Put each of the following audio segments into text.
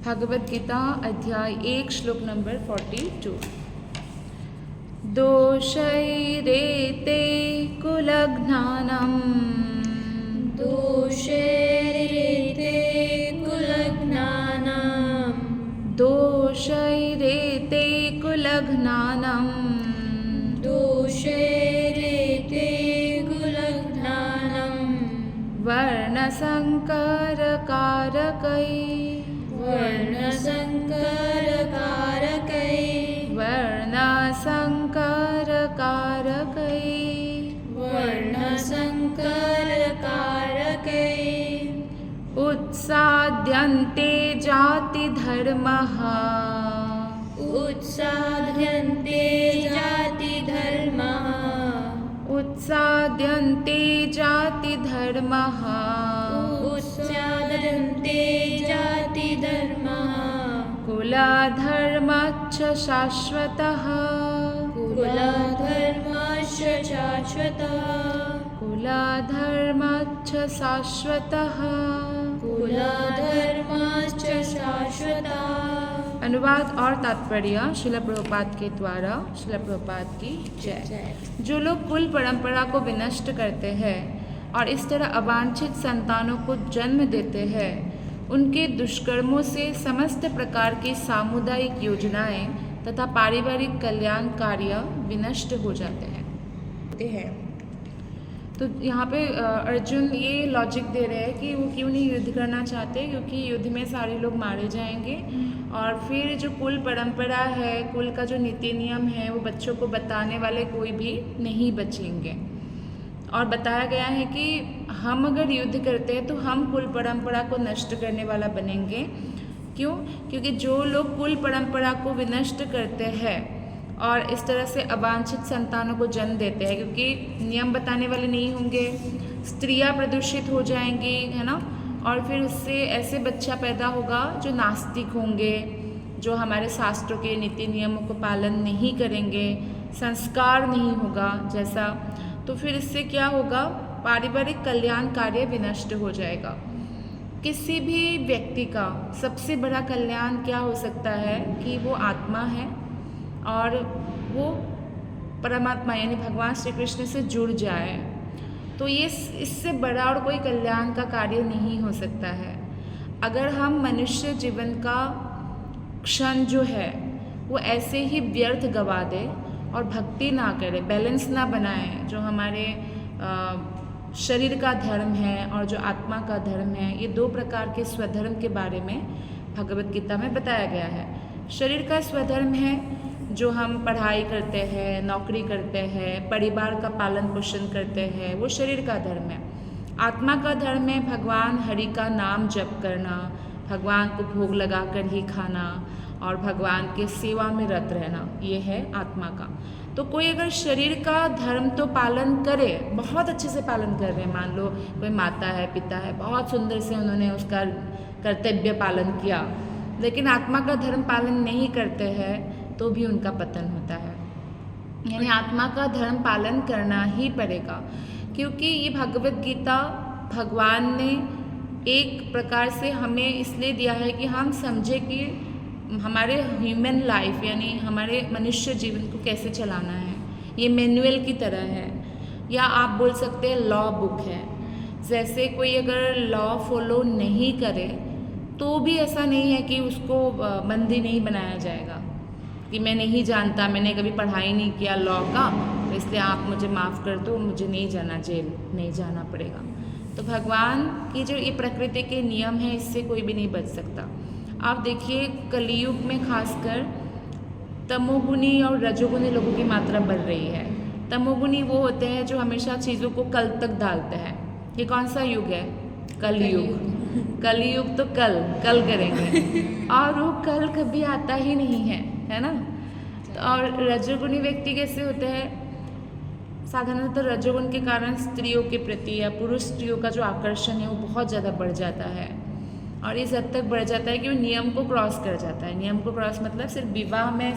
भगवद गीता अध्याय 1 श्लोक नंबर 42। दोषैरेते कुलज्ञानम् दोषैरेते कुलज्ञानम् दोषैरेते कुलज्ञानम् दोषैरेते कुलज्ञानम् वर्णसंकरकारकै वर्णसंकरकारकै वर्णसंकरकारकै वर्णसंकरकारकै उत्साद्यन्ते जातिधर्मः उत्साद्यन्ते जातिधर्मः उत्साद्यन्ते जातिधर्मः उत्साद्यन्ते जातिधर्मः कुलधर्मश्च शाश्वतः कुलधर्मश्च शाश्वतः कुलधर्मश्च शाश्वतः। कुलधर्मश्च शाश्वतः। अनुवाद और तात्पर्य श्रील प्रभुपाद के द्वारा। श्रील प्रभुपाद की जय। जो लोग कुल परंपरा को विनष्ट करते हैं और इस तरह अवांछित संतानों को जन्म देते हैं, उनके दुष्कर्मों से समस्त प्रकार की सामुदायिक योजनाएं तथा पारिवारिक कल्याण कार्य विनष्ट हो जाते हैं। तो यहाँ पे अर्जुन ये लॉजिक दे रहे हैं कि वो क्यों नहीं युद्ध करना चाहते, क्योंकि युद्ध में सारे लोग मारे जाएंगे और फिर जो कुल परंपरा है, कुल का जो नीति नियम है, वो बच्चों को बताने वाले कोई भी नहीं बचेंगे। और बताया गया है कि हम अगर युद्ध करते हैं तो हम कुल परंपरा को नष्ट करने वाला बनेंगे। क्यों? क्योंकि जो लोग कुल परंपरा को विनष्ट करते हैं और इस तरह से अवांछित संतानों को जन्म देते हैं, क्योंकि नियम बताने वाले नहीं होंगे, स्त्रियां प्रदूषित हो जाएंगी, है ना, और फिर उससे ऐसे बच्चा पैदा होगा जो नास्तिक होंगे, जो हमारे शास्त्रों के नीति नियमों को पालन नहीं करेंगे, संस्कार नहीं होगा जैसा। तो फिर इससे क्या होगा? पारिवारिक कल्याण कार्य विनष्ट हो जाएगा। किसी भी व्यक्ति का सबसे बड़ा कल्याण क्या हो सकता है कि वो आत्मा है और वो परमात्मा यानी भगवान श्री कृष्ण से जुड़ जाए। तो ये इससे बड़ा और कोई कल्याण का कार्य नहीं हो सकता है। अगर हम मनुष्य जीवन का क्षण जो है वो ऐसे ही व्यर्थ गवा दे और भक्ति ना करे, बैलेंस ना बनाए, जो हमारे शरीर का धर्म है और जो आत्मा का धर्म है, ये दो प्रकार के स्वधर्म के बारे में भगवद गीता में बताया गया है। शरीर का स्वधर्म है जो हम पढ़ाई करते हैं, नौकरी करते हैं, परिवार का पालन पोषण करते हैं, वो शरीर का धर्म है। आत्मा का धर्म है भगवान हरि का नाम जप करना, भगवान को भोग लगा कर ही खाना और भगवान के सेवा में रत रहना, ये है आत्मा का। तो कोई अगर शरीर का धर्म तो पालन करे, बहुत अच्छे से पालन कर रहे हैं, मान लो कोई माता है, पिता है, बहुत सुंदर से उन्होंने उसका कर्तव्य पालन किया, लेकिन आत्मा का धर्म पालन नहीं करते हैं तो भी उनका पतन होता है। यानी आत्मा का धर्म पालन करना ही पड़ेगा, क्योंकि ये भगवद गीता भगवान ने एक प्रकार से हमें इसलिए दिया है कि हम समझे कि हमारे ह्यूमन लाइफ यानी हमारे मनुष्य जीवन को कैसे चलाना है। ये मैनुअल की तरह है, या आप बोल सकते हैं लॉ बुक है। जैसे कोई अगर लॉ फॉलो नहीं करे तो भी ऐसा नहीं है कि उसको बंदी नहीं बनाया जाएगा कि मैं नहीं जानता, मैंने कभी पढ़ाई नहीं किया लॉ का, तो इसलिए आप मुझे माफ़ कर दो, मुझे नहीं जाना, जेल नहीं जाना पड़ेगा। तो भगवान की जो ये प्रकृति के नियम है, इससे कोई भी नहीं बच सकता। आप देखिए कलियुग में खासकर तमोगुनी और रजोगुनी लोगों की मात्रा बढ़ रही है। तमोगुनी वो होते हैं जो हमेशा चीज़ों को कल तक डालते हैं। ये कौन सा युग है? कलयुग। कलयुग तो कल करेंगे और वो कल कभी आता ही नहीं है ना। और रजोगुनी व्यक्ति कैसे होते हैं? साधारणतः रजोगुण के कारण स्त्रियों के प्रति या पुरुष स्त्रियों का जो आकर्षण है वो बहुत ज़्यादा बढ़ जाता है, और इस हद तक बढ़ जाता है कि वो नियम को क्रॉस कर जाता है। नियम को क्रॉस मतलब सिर्फ विवाह में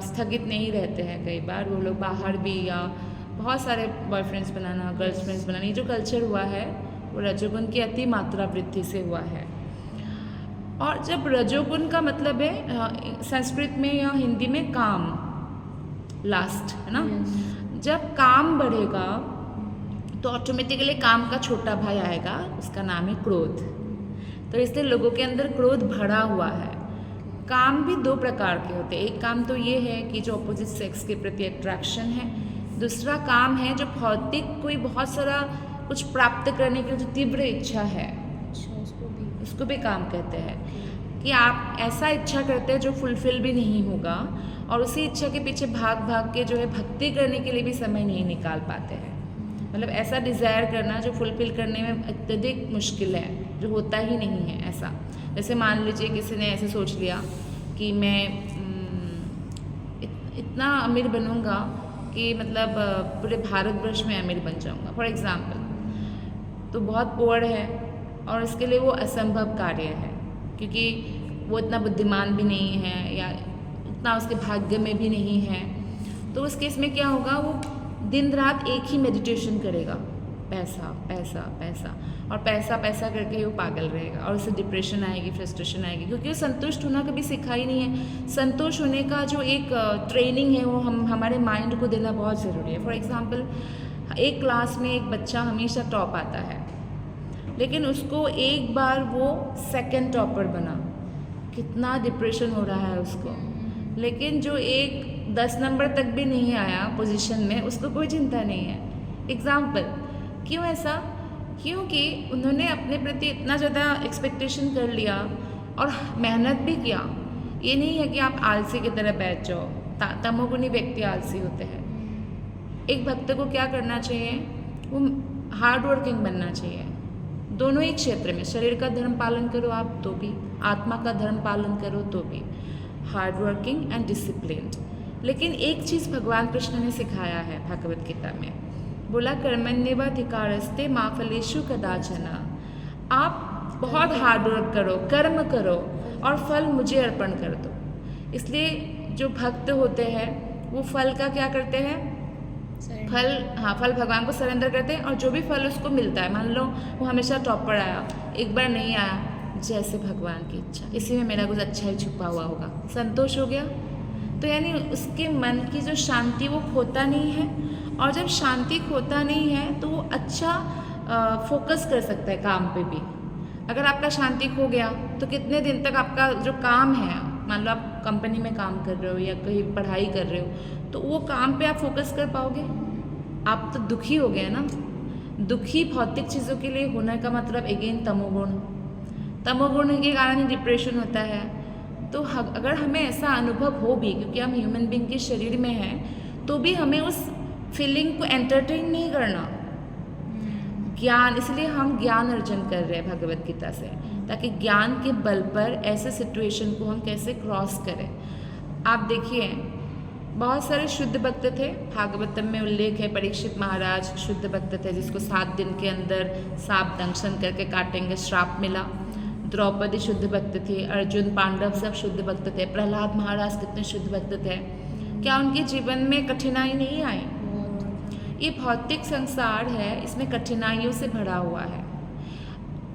स्थगित नहीं रहते हैं, कई बार वो लोग बाहर भी या बहुत सारे बॉयफ्रेंड्स बनाना, गर्लफ्रेंड्स बनाना, ये जो कल्चर हुआ है वो रजोगुण की अति मात्रा वृद्धि से हुआ है। और जब रजोगुण का मतलब है संस्कृत में या हिंदी में काम, लास्ट, है ना। जब काम बढ़ेगा तो ऑटोमेटिकली काम का छोटा भाई आएगा, उसका नाम है क्रोध। तो इसलिए लोगों के अंदर क्रोध भरा हुआ है। काम भी दो प्रकार के होते हैं। एक काम तो ये है कि जो अपोजिट सेक्स के प्रति अट्रैक्शन है, दूसरा काम है जो भौतिक कोई बहुत सारा कुछ प्राप्त करने की जो तीव्र इच्छा है, उसको भी काम कहते हैं। कि आप ऐसा इच्छा करते हैं जो फुलफिल भी नहीं होगा, और उसी इच्छा के पीछे भाग भाग के जो है भक्ति करने के लिए भी समय नहीं निकाल पाते हैं। मतलब ऐसा डिज़ायर करना जो फुलफिल करने में अत्यधिक मुश्किल है, जो होता ही नहीं है ऐसा। जैसे मान लीजिए किसी ने ऐसे सोच लिया कि मैं इतना अमीर बनूंगा कि मतलब पूरे भारतवर्ष में अमीर बन जाऊंगा, फॉर एग्जांपल। तो बहुत पुअर है और इसके लिए वो असंभव कार्य है, क्योंकि वो इतना बुद्धिमान भी नहीं है या उतना उसके भाग्य में भी नहीं है। तो उस केस में क्या होगा, वो दिन रात एक ही मेडिटेशन करेगा, पैसा पैसा पैसा, और पैसा पैसा करके वो पागल रहेगा और उससे डिप्रेशन आएगी, फ्रस्ट्रेशन आएगी, क्योंकि वो संतुष्ट होना कभी सीखा ही नहीं है। संतुष्ट होने का जो एक ट्रेनिंग है वो हमारे माइंड को देना बहुत ज़रूरी है। फॉर एग्जांपल, एक क्लास में एक बच्चा हमेशा टॉप आता है, लेकिन उसको एक बार वो सेकंड टॉपर बना, कितना डिप्रेशन हो रहा है उसको। लेकिन जो एक 10 नंबर तक भी नहीं आया पोजीशन में, उसको कोई चिंता नहीं है। एग्जाम्पल, क्यों ऐसा? क्योंकि उन्होंने अपने प्रति इतना ज़्यादा एक्सपेक्टेशन कर लिया और मेहनत भी किया। ये नहीं है कि आप आलसी की तरह बैठ जाओ, तमोगुणी व्यक्ति आलसी होते हैं। एक भक्त को क्या करना चाहिए, वो हार्ड वर्किंग बनना चाहिए, दोनों ही क्षेत्र में। शरीर का धर्म पालन करो आप तो भी, आत्मा का धर्म पालन करो तो भी, हार्ड वर्किंग एंड डिसिप्लिन्ड। लेकिन एक चीज़ भगवान कृष्ण ने सिखाया है भगवत गीता में, बोला कर्मण्येवाधिकारस्ते मा फलेषु कदाचन। आप बहुत हार्ड वर्क करो, कर्म करो और फल मुझे अर्पण कर दो। इसलिए जो भक्त होते हैं वो फल का क्या करते हैं, फल भगवान को सरेंडर करते हैं, और जो भी फल उसको मिलता है, मान लो वो हमेशा टॉपर आया, एक बार नहीं आया, जैसे भगवान की इच्छा, इसी में मेरा कुछ अच्छा ही छुपा हुआ होगा, संतोष हो गया। तो यानी उसके मन की जो शांति वो खोता नहीं है, और जब शांति खोता नहीं है तो वो अच्छा फोकस कर सकता है काम पे भी। अगर आपका शांति खो गया तो कितने दिन तक आपका जो काम है, मान लो आप कंपनी में काम कर रहे हो या कहीं पढ़ाई कर रहे हो, तो वो काम पे आप फोकस कर पाओगे? आप तो दुखी हो गए ना। दुखी भौतिक चीज़ों के लिए होने का मतलब अगेन तमोगुण के कारण ही डिप्रेशन होता है। तो अगर हमें ऐसा अनुभव हो भी, क्योंकि हम ह्यूमन बीइंग के शरीर में हैं, तो भी हमें उस फीलिंग को एंटरटेन नहीं करना। ज्ञान, इसलिए हम ज्ञान अर्जन कर रहे हैं भगवत गीता से, ताकि ज्ञान के बल पर ऐसे सिचुएशन को हम कैसे क्रॉस करें। आप देखिए, बहुत सारे शुद्ध भक्त थे, भागवतम में उल्लेख है, परीक्षित महाराज शुद्ध भक्त थे जिसको 7 दिन के अंदर सांप दंशन करके काटेंगे, श्राप मिला। द्रौपदी शुद्ध भक्त थी, अर्जुन, पांडव सब शुद्ध भक्त थे, प्रहलाद महाराज कितने शुद्ध भक्त थे। क्या उनके जीवन में कठिनाई नहीं आई? ये भौतिक संसार है, इसमें कठिनाइयों से भरा हुआ है।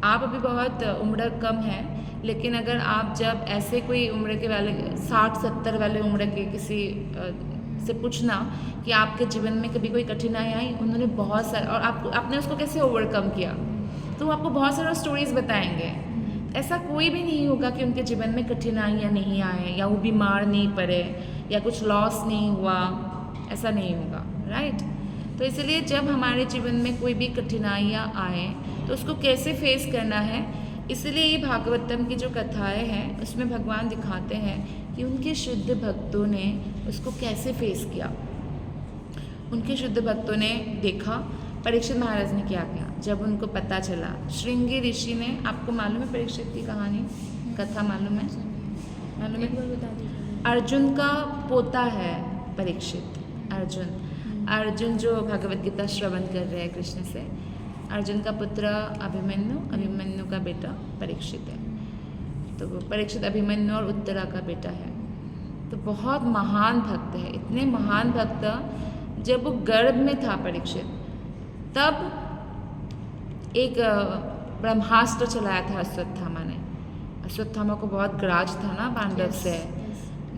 आप अभी बहुत उम्र कम है, लेकिन अगर आप जब ऐसे कोई उम्र के वाले 60-70 वाले उम्र के किसी से पूछना कि आपके जीवन में कभी कोई कठिनाई आई, उन्होंने बहुत सारा, और आपने उसको कैसे ओवरकम किया, तो वो आपको बहुत सारा स्टोरीज बताएंगे। ऐसा कोई भी नहीं होगा कि उनके जीवन में कठिनाइयाँ नहीं आए, या वो बीमार नहीं पड़े, या कुछ लॉस नहीं हुआ, ऐसा नहीं होगा, राइट। तो इसलिए जब हमारे जीवन में कोई भी कठिनाइयाँ आए तो उसको कैसे फेस करना है, इसलिए ये भागवतम की जो कथाएं हैं उसमें भगवान दिखाते हैं कि उनके शुद्ध भक्तों ने उसको कैसे फेस किया। उनके शुद्ध भक्तों ने देखा परीक्षित महाराज ने क्या किया। जब उनको पता चला, श्रृंगी ऋषि ने, आपको मालूम है परीक्षित की कहानी, कथा मालूम है? अर्जुन का पोता है परीक्षित। अर्जुन जो भगवत गीता श्रवण कर रहे हैं कृष्ण से, अर्जुन का पुत्र अभिमन्यु का बेटा परीक्षित है। तो वो परीक्षित अभिमन्यु और उत्तरा का बेटा है। तो बहुत महान भक्त है, इतने महान भक्त, जब वो गर्भ में था परीक्षित, तब एक ब्रह्मास्त्र चलाया था अश्वत्थामा ने। अश्वत्थामा को बहुत ग्राज था ना पांडव से,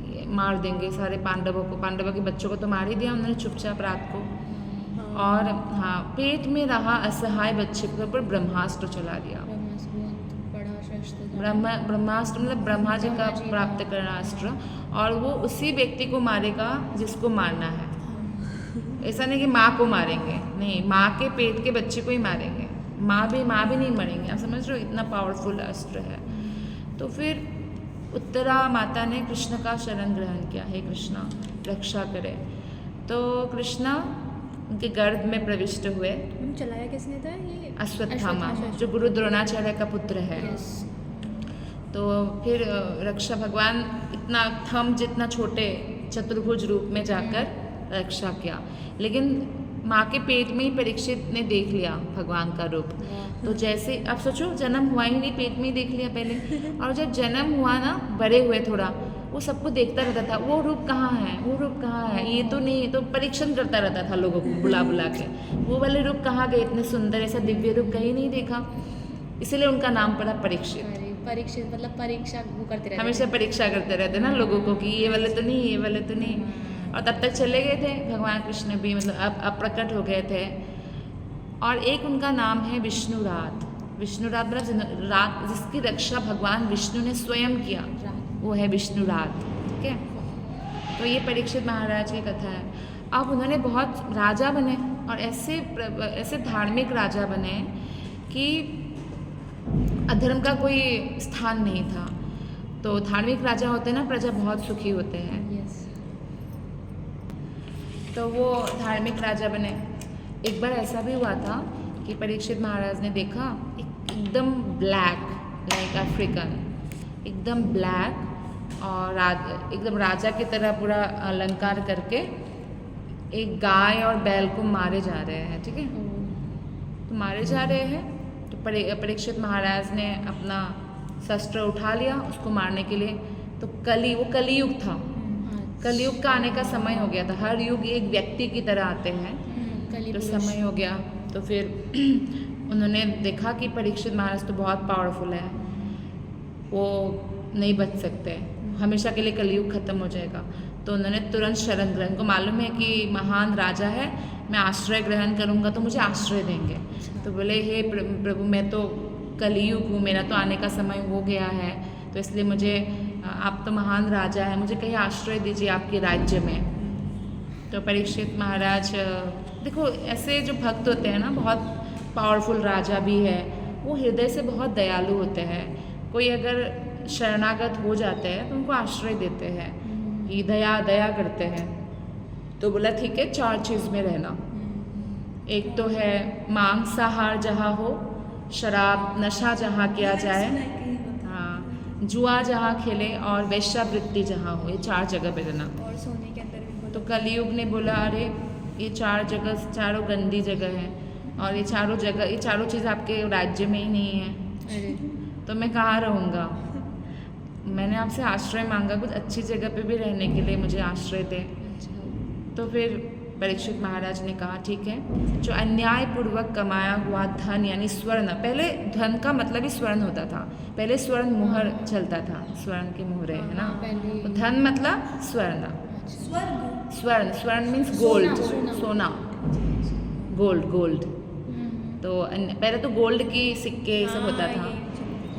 ये मार देंगे सारे पांडवों को, पांडवों के बच्चों को तो मार ही दिया उन्होंने चुपचाप रात को। और हाँ, पेट में रहा असहाय बच्चे के ऊपर ब्रह्मास्त्र चला दिया। ब्रह्मास्त्र मतलब ब्रह्मा जी का प्राप्त करना अस्त्र, और वो उसी व्यक्ति को मारेगा जिसको मारना है। ऐसा नहीं कि माँ को मारेंगे, नहीं, माँ के पेट के बच्चे को ही मारेंगे, माँ भी नहीं मरेंगे। आप समझ रहे हो, इतना पावरफुल अस्त्र है। तो फिर उत्तरा माता ने कृष्ण का शरण ग्रहण किया, हे कृष्णा रक्षा करे। तो कृष्णा उनके गर्भ में प्रविष्ट हुए। चलाया किसने था ये? अश्वत्थामा, जो गुरु द्रोणाचार्य का पुत्र है। तो फिर रक्षा भगवान इतना थम जितना छोटे चतुर्भुज रूप में जाकर रक्षा किया, लेकिन माँ के पेट में ही परीक्षित ने देख लिया भगवान का रूप। तो जैसे आप सोचो, जन्म हुआ ही नहीं, पेट में ही देख लिया पहले, और जब जन्म हुआ ना, बड़े हुए थोड़ा, वो सबको देखता रहता था, वो रूप कहाँ है, वो रूप कहाँ है, ये तो नहीं, तो परीक्षण करता रहता था लोगों को बुला बुला के, वो वाले रूप कहाँ गए, इतने सुंदर ऐसा दिव्य रूप कहीं नहीं देखा, इसीलिए उनका नाम पड़ा परीक्षित। परीक्षित मतलब परीक्षा वो करते रहते, हमेशा परीक्षा करते रहते ना लोगों को कि ये वाले तो नहीं, ये वाले तो नहीं। और तब तक चले गए थे भगवान कृष्ण भी, मतलब अब प्रकट हो गए थे। और एक उनका नाम है विष्णुरात। विष्णुरात मतलब रात जिसकी रक्षा भगवान विष्णु ने स्वयं किया, वो है विष्णुरात। ठीक है, तो ये परीक्षित महाराज की कथा है। अब उन्होंने बहुत राजा बने, और ऐसे धार्मिक राजा बने कि अधर्म का कोई स्थान नहीं था। तो धार्मिक राजा होते हैं ना, प्रजा बहुत सुखी होते हैं। तो वो धार्मिक राजा बने। एक बार ऐसा भी हुआ था कि परीक्षित महाराज ने देखा एकदम ब्लैक, लाइक अफ्रीकन, एकदम ब्लैक और एकदम राजा की तरह पूरा अलंकार करके एक गाय और बैल को मारे जा रहे हैं। ठीक है, तो मारे जा रहे हैं, तो परीक्षित महाराज ने अपना शस्त्र उठा लिया उसको मारने के लिए। तो वो कलियुग था, कलियुग का आने का समय हो गया था। हर युग एक व्यक्ति की तरह आते हैं, तो समय हो गया। तो फिर उन्होंने देखा कि परीक्षित महाराज तो बहुत पावरफुल है, वो नहीं बच सकते, हमेशा के लिए कलियुग खत्म हो जाएगा। तो उन्होंने तुरंत शरण ग्रहण, को मालूम है कि महान राजा है, मैं आश्रय ग्रहण करूँगा तो मुझे आश्रय देंगे। तो बोले, हे प्रभु, मैं तो कलियुग हूँ, मेरा तो आने का समय हो गया है, तो इसलिए मुझे, आप तो महान राजा हैं, मुझे कहीं आश्रय दीजिए आपके राज्य में। तो परीक्षित महाराज, देखो ऐसे जो भक्त होते हैं ना, बहुत पावरफुल राजा भी है, वो हृदय से बहुत दयालु होते हैं। कोई अगर शरणागत हो जाते हैं तो उनको आश्रय देते हैं, ये दया करते हैं। तो बोला ठीक है, 4 चीज़ में रहना। एक तो है मांसाहार जहाँ हो, शराब नशा जहाँ किया जाए, हाँ, जुआ जहाँ खेले, और वेश्यावृत्ति जहाँ हो, ये 4 जगह पे रहना। और सोने के अंदर भी। तो कलियुग ने बोला, अरे ये 4 जगह, चारों गंदी जगह है, और ये चारों चीज़ आपके राज्य में ही नहीं है, अरे तो मैं कहाँ रहूँगा। मैंने आपसे आश्रय मांगा, कुछ अच्छी जगह पे भी रहने के लिए मुझे आश्रय दे। तो फिर परीक्षित महाराज ने कहा ठीक है, जो अन्यायपूर्वक कमाया हुआ धन यानी स्वर्ण, पहले धन का मतलब ही स्वर्ण होता था, पहले स्वर्ण मुहर चलता था, स्वर्ण के मुहरे है ना, तो धन मतलब स्वर्ण, स्वर्ण मीन्स गोल्ड, सोना, गोल्ड। तो पहले तो गोल्ड की सिक्के सब होता था,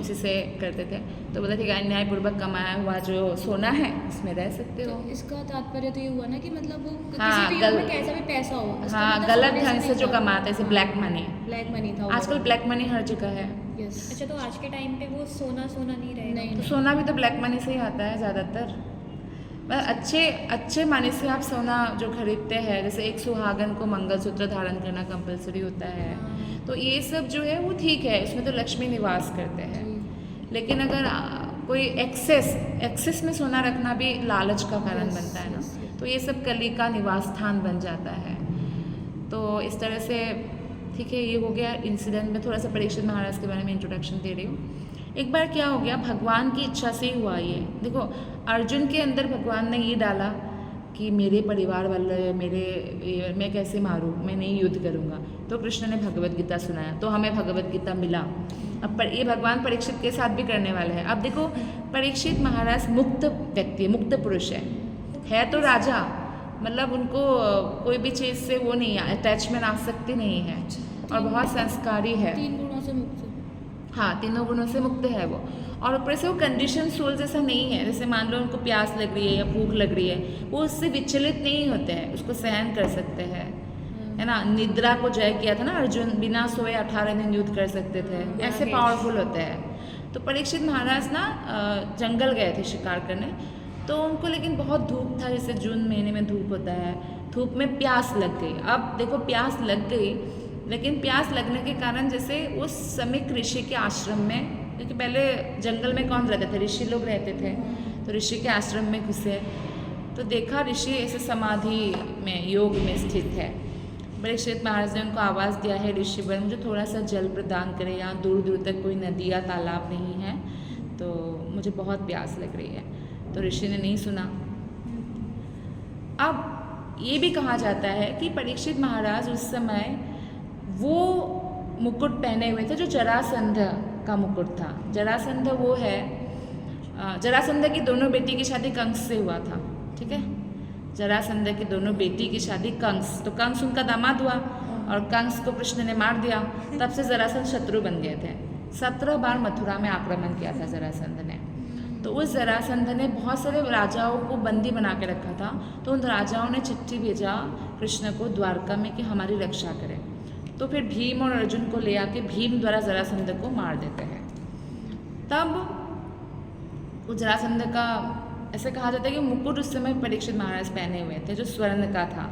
उसी से करते थे। तो बोला ठीक है, अन्यायपूर्वक कमाया हुआ जो सोना है इसमें रह सकते हो। तो इसका तात्पर्य तो ये हुआ ना कि मतलब वो हाँ, किसी भी युग में कैसा भी पैसा हो, हाँ, मतलब गलत सोने ढंग से जो नहीं था। कमाते हैं, जैसे ब्लैक मनी था आजकल ब्लैक मनी हर जगह है। अच्छा, तो आज के टाइम पे वो सोना नहीं रहेगा? नहीं, तो सोना भी तो ब्लैक मनी से ही आता है ज़्यादातर। अच्छे माने से आप सोना जो खरीदते हैं, जैसे एक सुहागन को मंगलसूत्र धारण करना कंपलसरी होता है, तो ये सब जो है वो ठीक है, उसमें तो लक्ष्मी निवास करते हैं। लेकिन अगर कोई एक्सेस में सोना रखना भी लालच का कारण बनता है ना, तो ये सब कली का निवास स्थान बन जाता है। तो इस तरह से ठीक है, ये हो गया इंसिडेंट। में थोड़ा सा परीक्षित महाराज के बारे में इंट्रोडक्शन दे रही हूँ। एक बार क्या हो गया, भगवान की इच्छा से ही हुआ ये। देखो, अर्जुन के अंदर भगवान ने ये डाला कि मेरे परिवार वाले मैं कैसे मारूं, मैं नहीं युद्ध करूंगा। तो कृष्ण ने भगवत गीता सुनाया, तो हमें भगवत गीता मिला। अब पर ये भगवान परीक्षित के साथ भी करने वाले हैं। अब देखो परीक्षित महाराज मुक्त व्यक्ति, मुक्त पुरुष है तो राजा, मतलब उनको कोई भी चीज़ से वो नहीं है, अटैचमेंट आसक्ति नहीं है, और बहुत संस्कारी है। 3 गुणों से मुक्त। हाँ, 3 गुणों से मुक्त है वो। और ऊपर से वो कंडीशन सोल जैसा नहीं है। जैसे मान लो उनको प्यास लग रही है या भूख लग रही है, वो उससे विचलित नहीं होते हैं, उसको सहन कर सकते हैं, है ना। निद्रा को जय किया था ना अर्जुन, बिना सोए 18 दिन युद्ध कर सकते थे, ऐसे पावरफुल होते हैं। तो परीक्षित महाराज ना जंगल गए थे शिकार करने, तो उनको लेकिन बहुत धूप था, जैसे जून महीने में धूप होता है, धूप में प्यास लग गई। अब देखो प्यास लग गई, लेकिन प्यास लगने के कारण जैसे उस समय ऋषि के आश्रम में, क्योंकि पहले जंगल में कौन रहते थे, ऋषि लोग रहते थे, तो ऋषि के आश्रम में घुसे तो देखा ऋषि ऐसे समाधि में, योग में स्थित है। परीक्षित महाराज ने उनको आवाज़ दिया है, ऋषि वर मुझे थोड़ा सा जल प्रदान करें, यहाँ दूर दूर तक कोई नदी या तालाब नहीं है, तो मुझे बहुत प्यास लग रही है। तो ऋषि ने नहीं सुना। अब ये भी कहा जाता है कि परीक्षित महाराज उस समय वो मुकुट पहने हुए थे जो जरासंध का मुकुट था। जरासंध वो है, जरासंध की दोनों बेटी की शादी कंस से हुआ था, ठीक है। जरासंध की दोनों बेटी की शादी कंस, तो कंस उनका दामाद हुआ और कंस को कृष्ण ने मार दिया। तब से जरासंध शत्रु बन गए थे। 17 बार मथुरा में आक्रमण किया था जरासंध ने। तो उस जरासंध ने बहुत सारे राजाओं को बंदी बना के रखा था, तो उन राजाओं ने चिट्ठी भेजा कृष्ण को द्वारका में कि हमारी रक्षा करें। तो फिर भीम और अर्जुन को ले आके भीम द्वारा जरासंध को मार देते हैं। तब उस जरासंध का ऐसे कहा जाता है कि मुकुट उस समय परीक्षित महाराज पहने हुए थे जो स्वर्ण का था।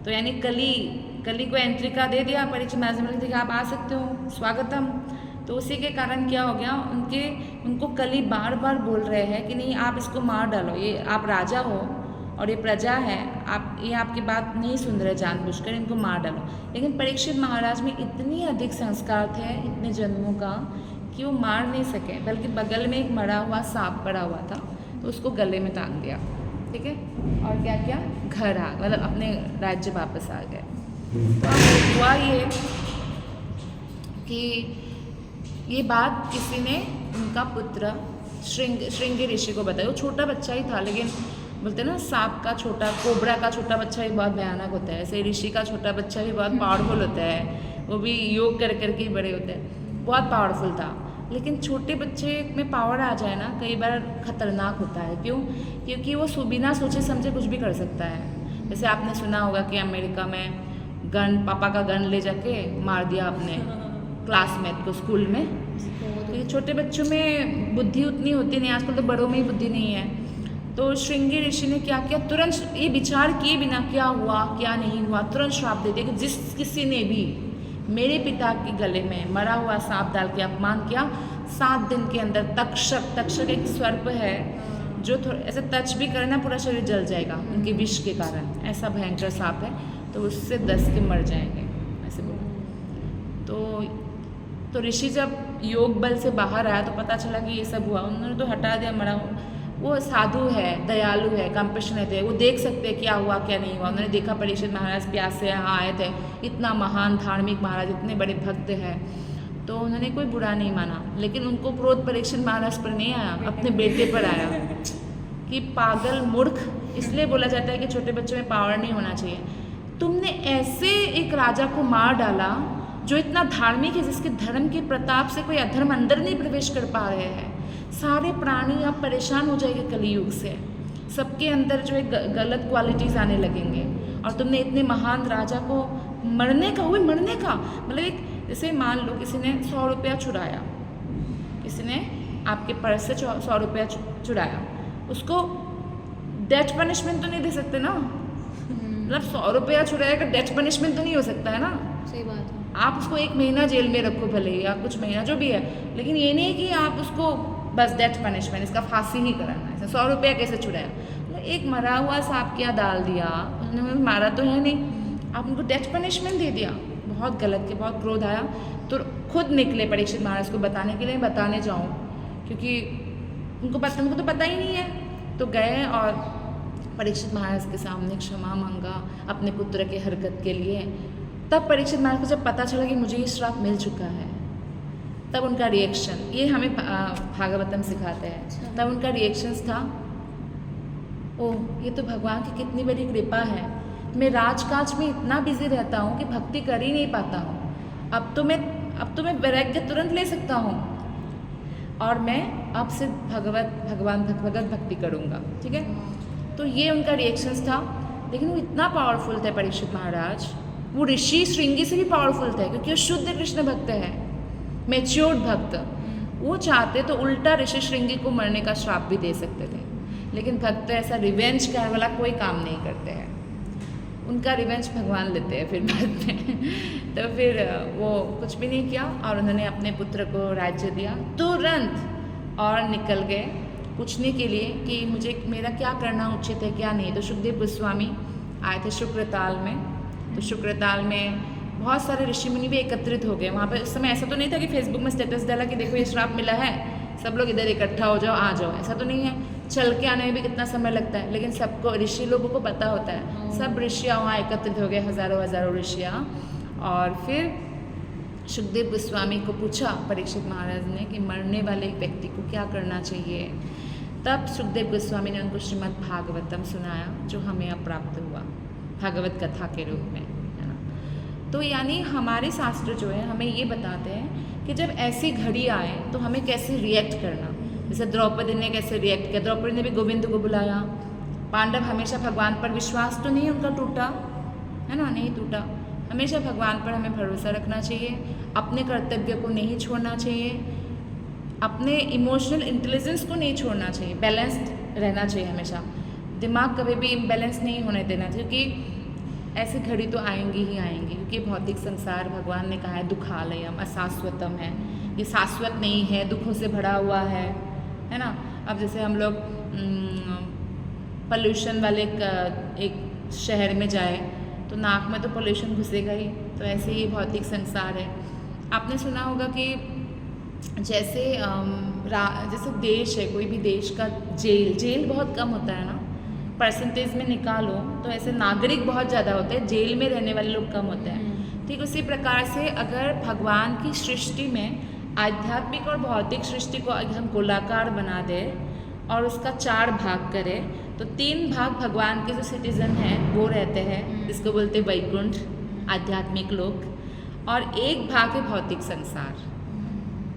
तो यानी कली को एंट्री का दे दिया परीक्षित महाराज ने, बोले आप आ सकते हो, स्वागतम। तो उसी के कारण क्या हो गया, उनको कली बार बार बोल रहे हैं कि नहीं आप इसको मार डालो, ये आप राजा हो और ये प्रजा है, ये आपकी बात नहीं सुन रहे, जानबूझकर इनको मार डालो। लेकिन परीक्षित महाराज में इतनी अधिक संस्कार थे इतने जन्मों का कि वो मार नहीं सके, बल्कि बगल में एक मरा हुआ सांप पड़ा हुआ था, तो उसको गले में टांग दिया, ठीक है। और क्या किया, घर आ मतलब अपने राज्य वापस आ गए। तो अब हुआ ये कि ये बात किसी ने उनका पुत्र श्रृंगी ऋषि को बताया। वो छोटा बच्चा ही था, लेकिन बोलते ना सांप का छोटा, कोबरा का छोटा बच्चा भी बहुत भयानक होता है, ऐसे ऋषि का छोटा बच्चा भी बहुत पावरफुल होता है, वो भी योग कर करके बड़े होते हैं, बहुत पावरफुल था। लेकिन छोटे बच्चे में पावर आ जाए ना कई बार खतरनाक होता है। क्यों? क्योंकि वो बिना सोचे समझे कुछ भी कर सकता है। जैसे आपने सुना होगा कि अमेरिका में पापा का गन ले जाके मार दिया अपने क्लासमेट को स्कूल में। तो छोटे बच्चों में बुद्धि उतनी होती नहीं, आजकल तो बड़ों में ही बुद्धि नहीं है। तो श्रृंगी ऋषि ने क्या किया, तुरंत ये विचार किए बिना क्या हुआ क्या नहीं हुआ, तुरंत श्राप दे दिया कि जिस किसी ने भी मेरे पिता के गले में मरा हुआ सांप डाल के अपमान किया, 7 दिन के अंदर तक्षक एक सर्प है जो ऐसे टच भी करे ना पूरा शरीर जल जाएगा उनके विष के कारण, ऐसा भयंकर सांप है, तो उससे 10 के मर जाएंगे, ऐसे बोला। तो ऋषि जब योग बल से बाहर आया तो पता चला कि ये सब हुआ, उन्होंने तो हटा दिया मरा। वो साधु है, दयालु है, कंपैशनेट है, वो देख सकते हैं क्या हुआ क्या नहीं हुआ। उन्होंने देखा परीक्षित महाराज प्यास से यहाँ आए थे, इतना महान धार्मिक महाराज, इतने बड़े भक्त हैं, तो उन्होंने कोई बुरा नहीं माना। लेकिन उनको क्रोध परीक्षित महाराज पर नहीं आया, अपने बेटे पर आया कि पागल मूर्ख। इसलिए बोला जाता है कि छोटे बच्चों में पावर नहीं होना चाहिए। तुमने ऐसे एक राजा को मार डाला जो इतना धार्मिक है, जिसके धर्म के प्रताप से कोई अधर्म अंदर नहीं प्रवेश कर पा रहे हैं। सारे प्राणी अब परेशान हो जाएंगे कलयुग से, सबके अंदर जो है गलत क्वालिटीज़ आने लगेंगे। और तुमने इतने महान राजा को मरने का मतलब एक जैसे मान लो किसी ने 100 रुपया चुराया, किसी ने आपके पर्स से 100 रुपया चुराया, उसको डेथ पनिशमेंट तो नहीं दे सकते ना, मतलब 100 रुपया चुराया का डेथ पनिशमेंट तो नहीं हो सकता है ना। सही बात है। आप उसको 1 महीना जेल में रखो भले या कुछ महीना जो भी है, लेकिन ये नहीं कि आप उसको बस डेथ पनिशमेंट, इसका फांसी ही कराना है। 100 रुपया कैसे चुराया, मतलब एक मरा हुआ सांप क्या डाल दिया, उन्होंने मारा तो है नहीं, आप उनको डेथ पनिशमेंट दे दिया, बहुत गलत के बहुत क्रोध आया। तो खुद निकले परीक्षित महाराज को बताने के लिए, बताने जाऊँ क्योंकि उनको तो पता ही नहीं है। तो गए और परीक्षित महाराज के सामने क्षमा मांगा अपने पुत्र के हरकत के लिए। तब परीक्षित महाराज को जब पता चला कि मुझे ये श्राप मिल चुका है, तब उनका रिएक्शन, ये हमें भागवतम सिखाते हैं, तब उनका रिएक्शंस था, ओह ये तो भगवान की कितनी बड़ी कृपा है, मैं राजकाज में इतना बिजी रहता हूँ कि भक्ति कर ही नहीं पाता हूँ। अब तो मैं वैराग्य तुरंत ले सकता हूँ और मैं अब से भगवत भक्ति करूँगा। ठीक है, तो ये उनका रिएक्शंस था। लेकिन वो इतना पावरफुल थे परीक्षित महाराज, वो ऋषि श्रृंगी से भी पावरफुल थे, क्योंकि वो शुद्ध कृष्ण भक्त है, मैच्योर्ड भक्त। वो चाहते तो उल्टा ऋषि श्रृंगी को मरने का श्राप भी दे सकते थे, लेकिन भक्त ऐसा रिवेंज करने वाला कोई काम नहीं करते हैं, उनका रिवेंज भगवान लेते हैं फिर बाद में। तो फिर वो कुछ भी नहीं किया और उन्होंने अपने पुत्र को राज्य दिया तुरंत और निकल गए पूछने के लिए कि मुझे मेरा क्या करना उचित है क्या नहीं। तो सुखदेव गोस्वामी आए थे शुक्रताल में, तो शुक्रताल में बहुत सारे ऋषि मुनि भी एकत्रित हो गए वहाँ पे। उस समय ऐसा तो नहीं था कि फेसबुक में स्टेटस डाला कि देखो ये श्राप मिला है, सब लोग इधर इकट्ठा हो जाओ, आ जाओ, ऐसा तो नहीं है। चल के आने में भी कितना समय लगता है, लेकिन सबको ऋषि लोगों को पता होता है। सब ऋषियाँ वहाँ एकत्रित हो गए, हज़ारों ऋषियाँ। और फिर सुखदेव गोस्वामी को पूछा परीक्षित महाराज ने कि मरने वाले एक व्यक्ति को क्या करना चाहिए। तब सुखदेव गोस्वामी ने उनको श्रीमद् भागवतम सुनाया, जो हमें अब प्राप्त हुआ भागवत कथा के रूप में, है ना। तो यानी हमारे शास्त्र जो है हमें ये बताते हैं कि जब ऐसी घड़ी आए तो हमें कैसे रिएक्ट करना। जैसे द्रौपदी ने कैसे रिएक्ट किया, द्रौपदी ने भी गोविंद को बुलाया। पांडव हमेशा भगवान पर विश्वास तो नहीं उनका टूटा, है ना, नहीं टूटा। हमेशा भगवान पर हमें भरोसा रखना चाहिए, अपने कर्तव्य को नहीं छोड़ना चाहिए, अपने इमोशनल इंटेलिजेंस को नहीं छोड़ना चाहिए, बैलेंस्ड रहना चाहिए हमेशा। दिमाग कभी भी इम्बैलेंस नहीं होने देना चाहिए, क्योंकि ऐसी घड़ी तो आएंगी ही आएंगी। क्योंकि भौतिक संसार भगवान ने कहा है दुखालयम अशाश्वतम है, ये शाश्वत नहीं है, दुखों से भरा हुआ है ना। अब जैसे हम लोग पोल्यूशन वाले एक शहर में जाए तो नाक में तो पोल्यूशन घुसेगा ही, तो ऐसे ही भौतिक संसार है। आपने सुना होगा कि जैसे देश है, कोई भी देश का जेल बहुत कम होता है ना, परसेंटेज में निकालो तो ऐसे नागरिक बहुत ज़्यादा होते हैं, जेल में रहने वाले लोग कम होते हैं। ठीक उसी प्रकार से अगर भगवान की सृष्टि में आध्यात्मिक और भौतिक सृष्टि को अगर हम गोलाकार बना दें और उसका 4 भाग करें, तो 3 भाग भगवान के जो सिटीजन हैं वो रहते हैं, जिसको बोलते हैं वैकुंठ आध्यात्मिक लोक, और 1 भाग है भौतिक संसार,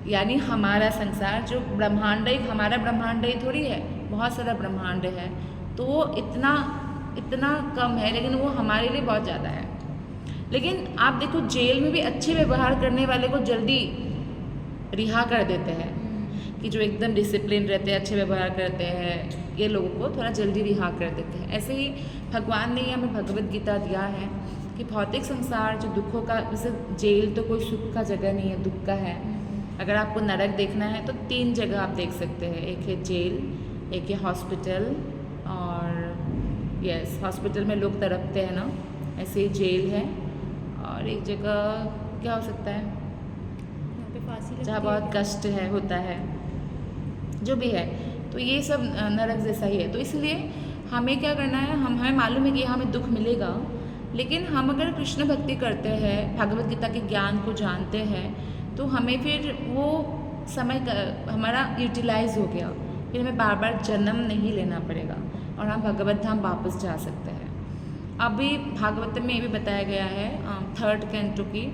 यानी हमारा संसार जो ब्रह्मांड है। हमारा ब्रह्मांड ही थोड़ी है, बहुत सारा ब्रह्मांड है, तो वो इतना कम है, लेकिन वो हमारे लिए बहुत ज़्यादा है। लेकिन आप देखो जेल में भी अच्छे व्यवहार करने वाले को जल्दी रिहा कर देते हैं, कि जो एकदम डिसिप्लिन रहते हैं, अच्छे व्यवहार करते हैं, ये लोगों को थोड़ा जल्दी रिहा कर देते हैं। ऐसे ही भगवान ने हमें भगवत गीता दिया है कि भौतिक संसार जो दुखों का, जैसे जेल तो कोई सुख का जगह नहीं है, दुख का है। अगर आपको नरक देखना है तो 3 जगह आप देख सकते हैं, एक है जेल, एक है हॉस्पिटल, और यस हॉस्पिटल में लोग तड़पते हैं ना, ऐसे ही जेल है, और एक जगह क्या हो सकता है जहाँ बहुत कष्ट है होता है, जो भी है, तो ये सब नरक जैसा ही है। तो इसलिए हमें क्या करना है, हमें मालूम है कि हमें दुख मिलेगा, लेकिन हम अगर कृष्ण भक्ति करते हैं, भगवत गीता के ज्ञान को जानते हैं, तो हमें फिर वो समय हमारा यूटिलाइज हो गया, फिर हमें बार बार जन्म नहीं लेना पड़ेगा और हम भगवत धाम वापस जा सकते हैं। अभी भागवत में ये भी बताया गया है 3rd कैंटो की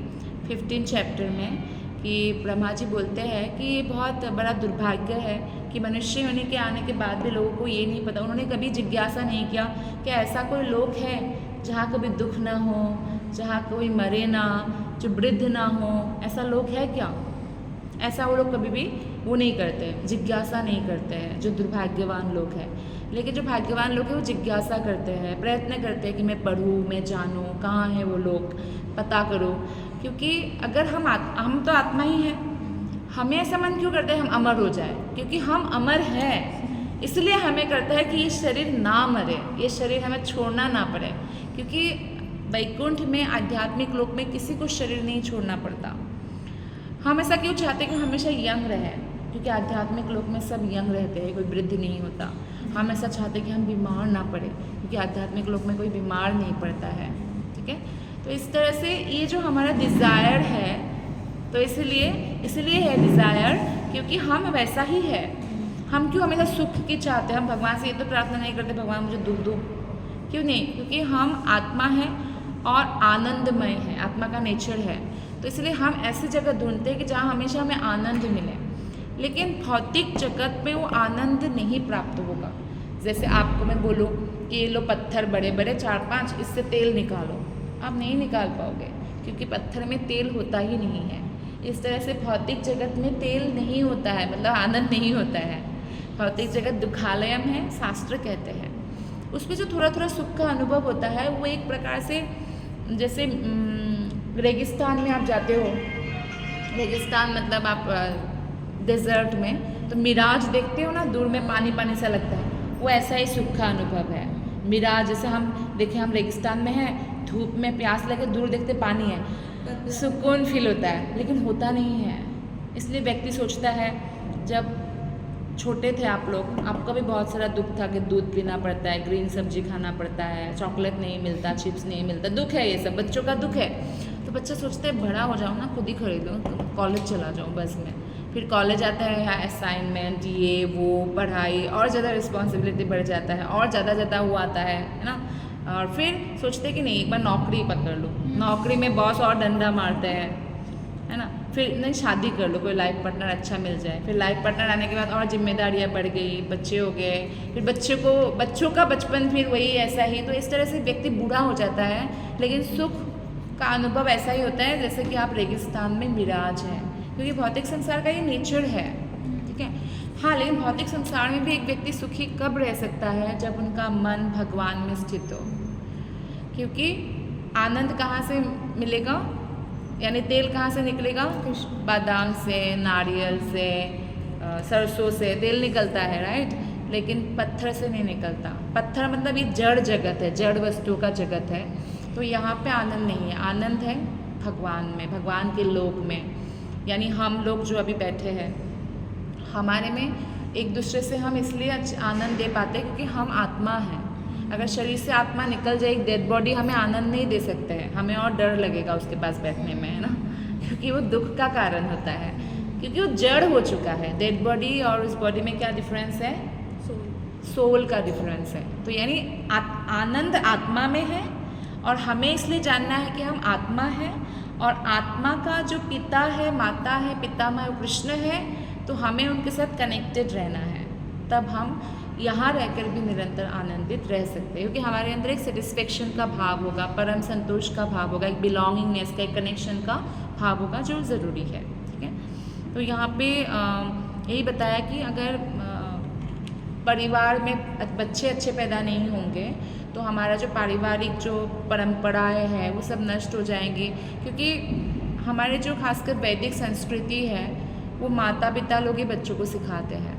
15 चैप्टर में, कि ब्रह्मा जी बोलते हैं कि ये बहुत बड़ा दुर्भाग्य है कि मनुष्य होने के आने के बाद भी लोगों को ये नहीं पता, उन्होंने कभी जिज्ञासा नहीं किया कि ऐसा कोई लोक है जहाँ कभी दुख ना हो, जहाँ कोई मरे ना, जो वृद्ध ना हो, ऐसा लोक है क्या? ऐसा वो लोग कभी भी वो नहीं करते, जिज्ञासा नहीं करते हैं, जो दुर्भाग्यवान लोग हैं। लेकिन जो भाग्यवान लोग हैं वो जिज्ञासा करते हैं, प्रयत्न करते हैं कि मैं पढ़ूँ, मैं जानूँ कहाँ है वो लोग, पता करूँ। क्योंकि अगर हम तो आत्मा ही हैं, हमें ऐसा मन क्यों करते हैं हम अमर हो जाए? क्योंकि हम अमर हैं, इसलिए हमें करता है कि ये शरीर ना मरे, ये शरीर हमें छोड़ना ना पड़े। क्योंकि वैकुंठ में, आध्यात्मिक लोक में किसी को शरीर नहीं छोड़ना पड़ता। हम ऐसा क्यों चाहते हैं कि हमेशा यंग रहे? क्योंकि आध्यात्मिक लोक में सब यंग रहते हैं, कोई वृद्ध नहीं होता। हम ऐसा चाहते हैं कि हम बीमार ना पड़े, क्योंकि आध्यात्मिक लोक में कोई बीमार नहीं पड़ता है, ठीक है। तो इस तरह से ये जो हमारा डिज़ायर है, तो इसलिए है डिज़ायर क्योंकि हम वैसा ही है। हम क्यों हमेशा सुख की चाहते हैं? हम भगवान से ये तो प्रार्थना नहीं करते भगवान मुझे दुख दो, क्यों नहीं? क्योंकि हम आत्मा है और आनंदमय है, आत्मा का नेचर है। तो इसलिए हम ऐसी जगह ढूंढते हैं कि जहाँ हमेशा हमें आनंद मिले। लेकिन भौतिक जगत में वो आनंद नहीं प्राप्त होगा। जैसे आपको मैं बोलूँ कि ये लो पत्थर बड़े बड़े 4-5, इससे तेल निकालो, आप नहीं निकाल पाओगे, क्योंकि पत्थर में तेल होता ही नहीं है। इस तरह से भौतिक जगत में तेल नहीं होता है, मतलब आनंद नहीं होता है। भौतिक जगत दुखालयम है, शास्त्र कहते हैं। उसमें जो थोड़ा थोड़ा सुख का अनुभव होता है वो एक प्रकार से, जैसे रेगिस्तान में आप जाते हो, रेगिस्तान मतलब आप डेजर्ट में, तो मिराज देखते हो ना, दूर में पानी पानी सा लगता है, वो ऐसा ही सुख का अनुभव है। मिराज जैसे हम देखें, हम रेगिस्तान में हैं, धूप में प्यास लगे, दूर देखते पानी है, सुकून फील होता है, लेकिन होता नहीं है। इसलिए व्यक्ति सोचता है, जब छोटे थे आप लोग, आपका भी बहुत सारा दुख था कि दूध पीना पड़ता है, ग्रीन सब्जी खाना पड़ता है, चॉकलेट नहीं मिलता, चिप्स नहीं मिलता, दुख है, ये सब बच्चों का दुख है। तो बच्चा सोचते हैं बड़ा हो जाओ ना, खुद ही खरीदो, कॉलेज चला जाओ बस में। फिर कॉलेज आता है, असाइनमेंट, ये वो पढ़ाई, और ज़्यादा रिस्पॉन्सिबिलिटी बढ़ जाता है, और ज़्यादा वो आता है ना। और फिर सोचते हैं कि नहीं, एक बार नौकरी पकड़ लो, नौकरी में बॉस और डंडा मारते हैं, है ना। फिर नहीं, शादी कर लो, कोई लाइफ पार्टनर अच्छा मिल जाए। फिर लाइफ पार्टनर आने के बाद और जिम्मेदारियाँ बढ़ गई, बच्चे हो गए, फिर बच्चों का बचपन फिर वही ऐसा ही। तो इस तरह से व्यक्ति बूढ़ा हो जाता है, लेकिन सुख का अनुभव ऐसा ही होता है जैसे कि आप रेगिस्तान में मिराज है, क्योंकि भौतिक संसार का ये नेचर है, ठीक है। हाँ, लेकिन भौतिक संसार में भी एक व्यक्ति सुखी कब रह सकता है? जब उनका मन भगवान में स्थित हो। क्योंकि आनंद कहाँ से मिलेगा, यानी तेल कहाँ से निकलेगा? बादाम से, नारियल से, सरसों से तेल निकलता है, राइट। लेकिन पत्थर से नहीं निकलता। पत्थर मतलब ये जड़ जगत है, जड़ वस्तु का जगत है। तो यहाँ पे आनंद नहीं है, आनंद है भगवान में, भगवान के लोक में। यानी हम लोग जो अभी बैठे हैं, हमारे में एक दूसरे से हम इसलिए आनंद दे पाते हैं क्योंकि हम आत्मा हैं। अगर शरीर से आत्मा निकल जाए, एक डेड बॉडी हमें आनंद नहीं दे सकते हैं, हमें और डर लगेगा उसके पास बैठने में, है ना, क्योंकि वो दुख का कारण होता है, क्योंकि वो जड़ हो चुका है। डेड बॉडी और उस बॉडी में क्या डिफरेंस है? सोल का डिफरेंस है। तो यानी आनंद आत्मा में है, और हमें इसलिए जानना है कि हम आत्मा हैं, और आत्मा का जो पिता है, माता है, पितामह कृष्ण है, तो हमें उनके साथ कनेक्टेड रहना है। तब हम यहाँ रहकर भी निरंतर आनंदित रह सकते हैं, क्योंकि हमारे अंदर एक सेटिस्फेक्शन का भाव होगा, परम संतोष का भाव होगा, एक बिलोंगिंगनेस का, एक कनेक्शन का भाव होगा, जो ज़रूरी है, ठीक है। तो यहाँ पे यही बताया कि अगर परिवार में बच्चे अच्छे पैदा नहीं होंगे तो हमारा जो पारिवारिक जो परंपराएं हैं वो सब नष्ट हो जाएंगी, क्योंकि हमारे जो खासकर वैदिक संस्कृति है वो माता पिता लोग ही बच्चों को सिखाते हैं।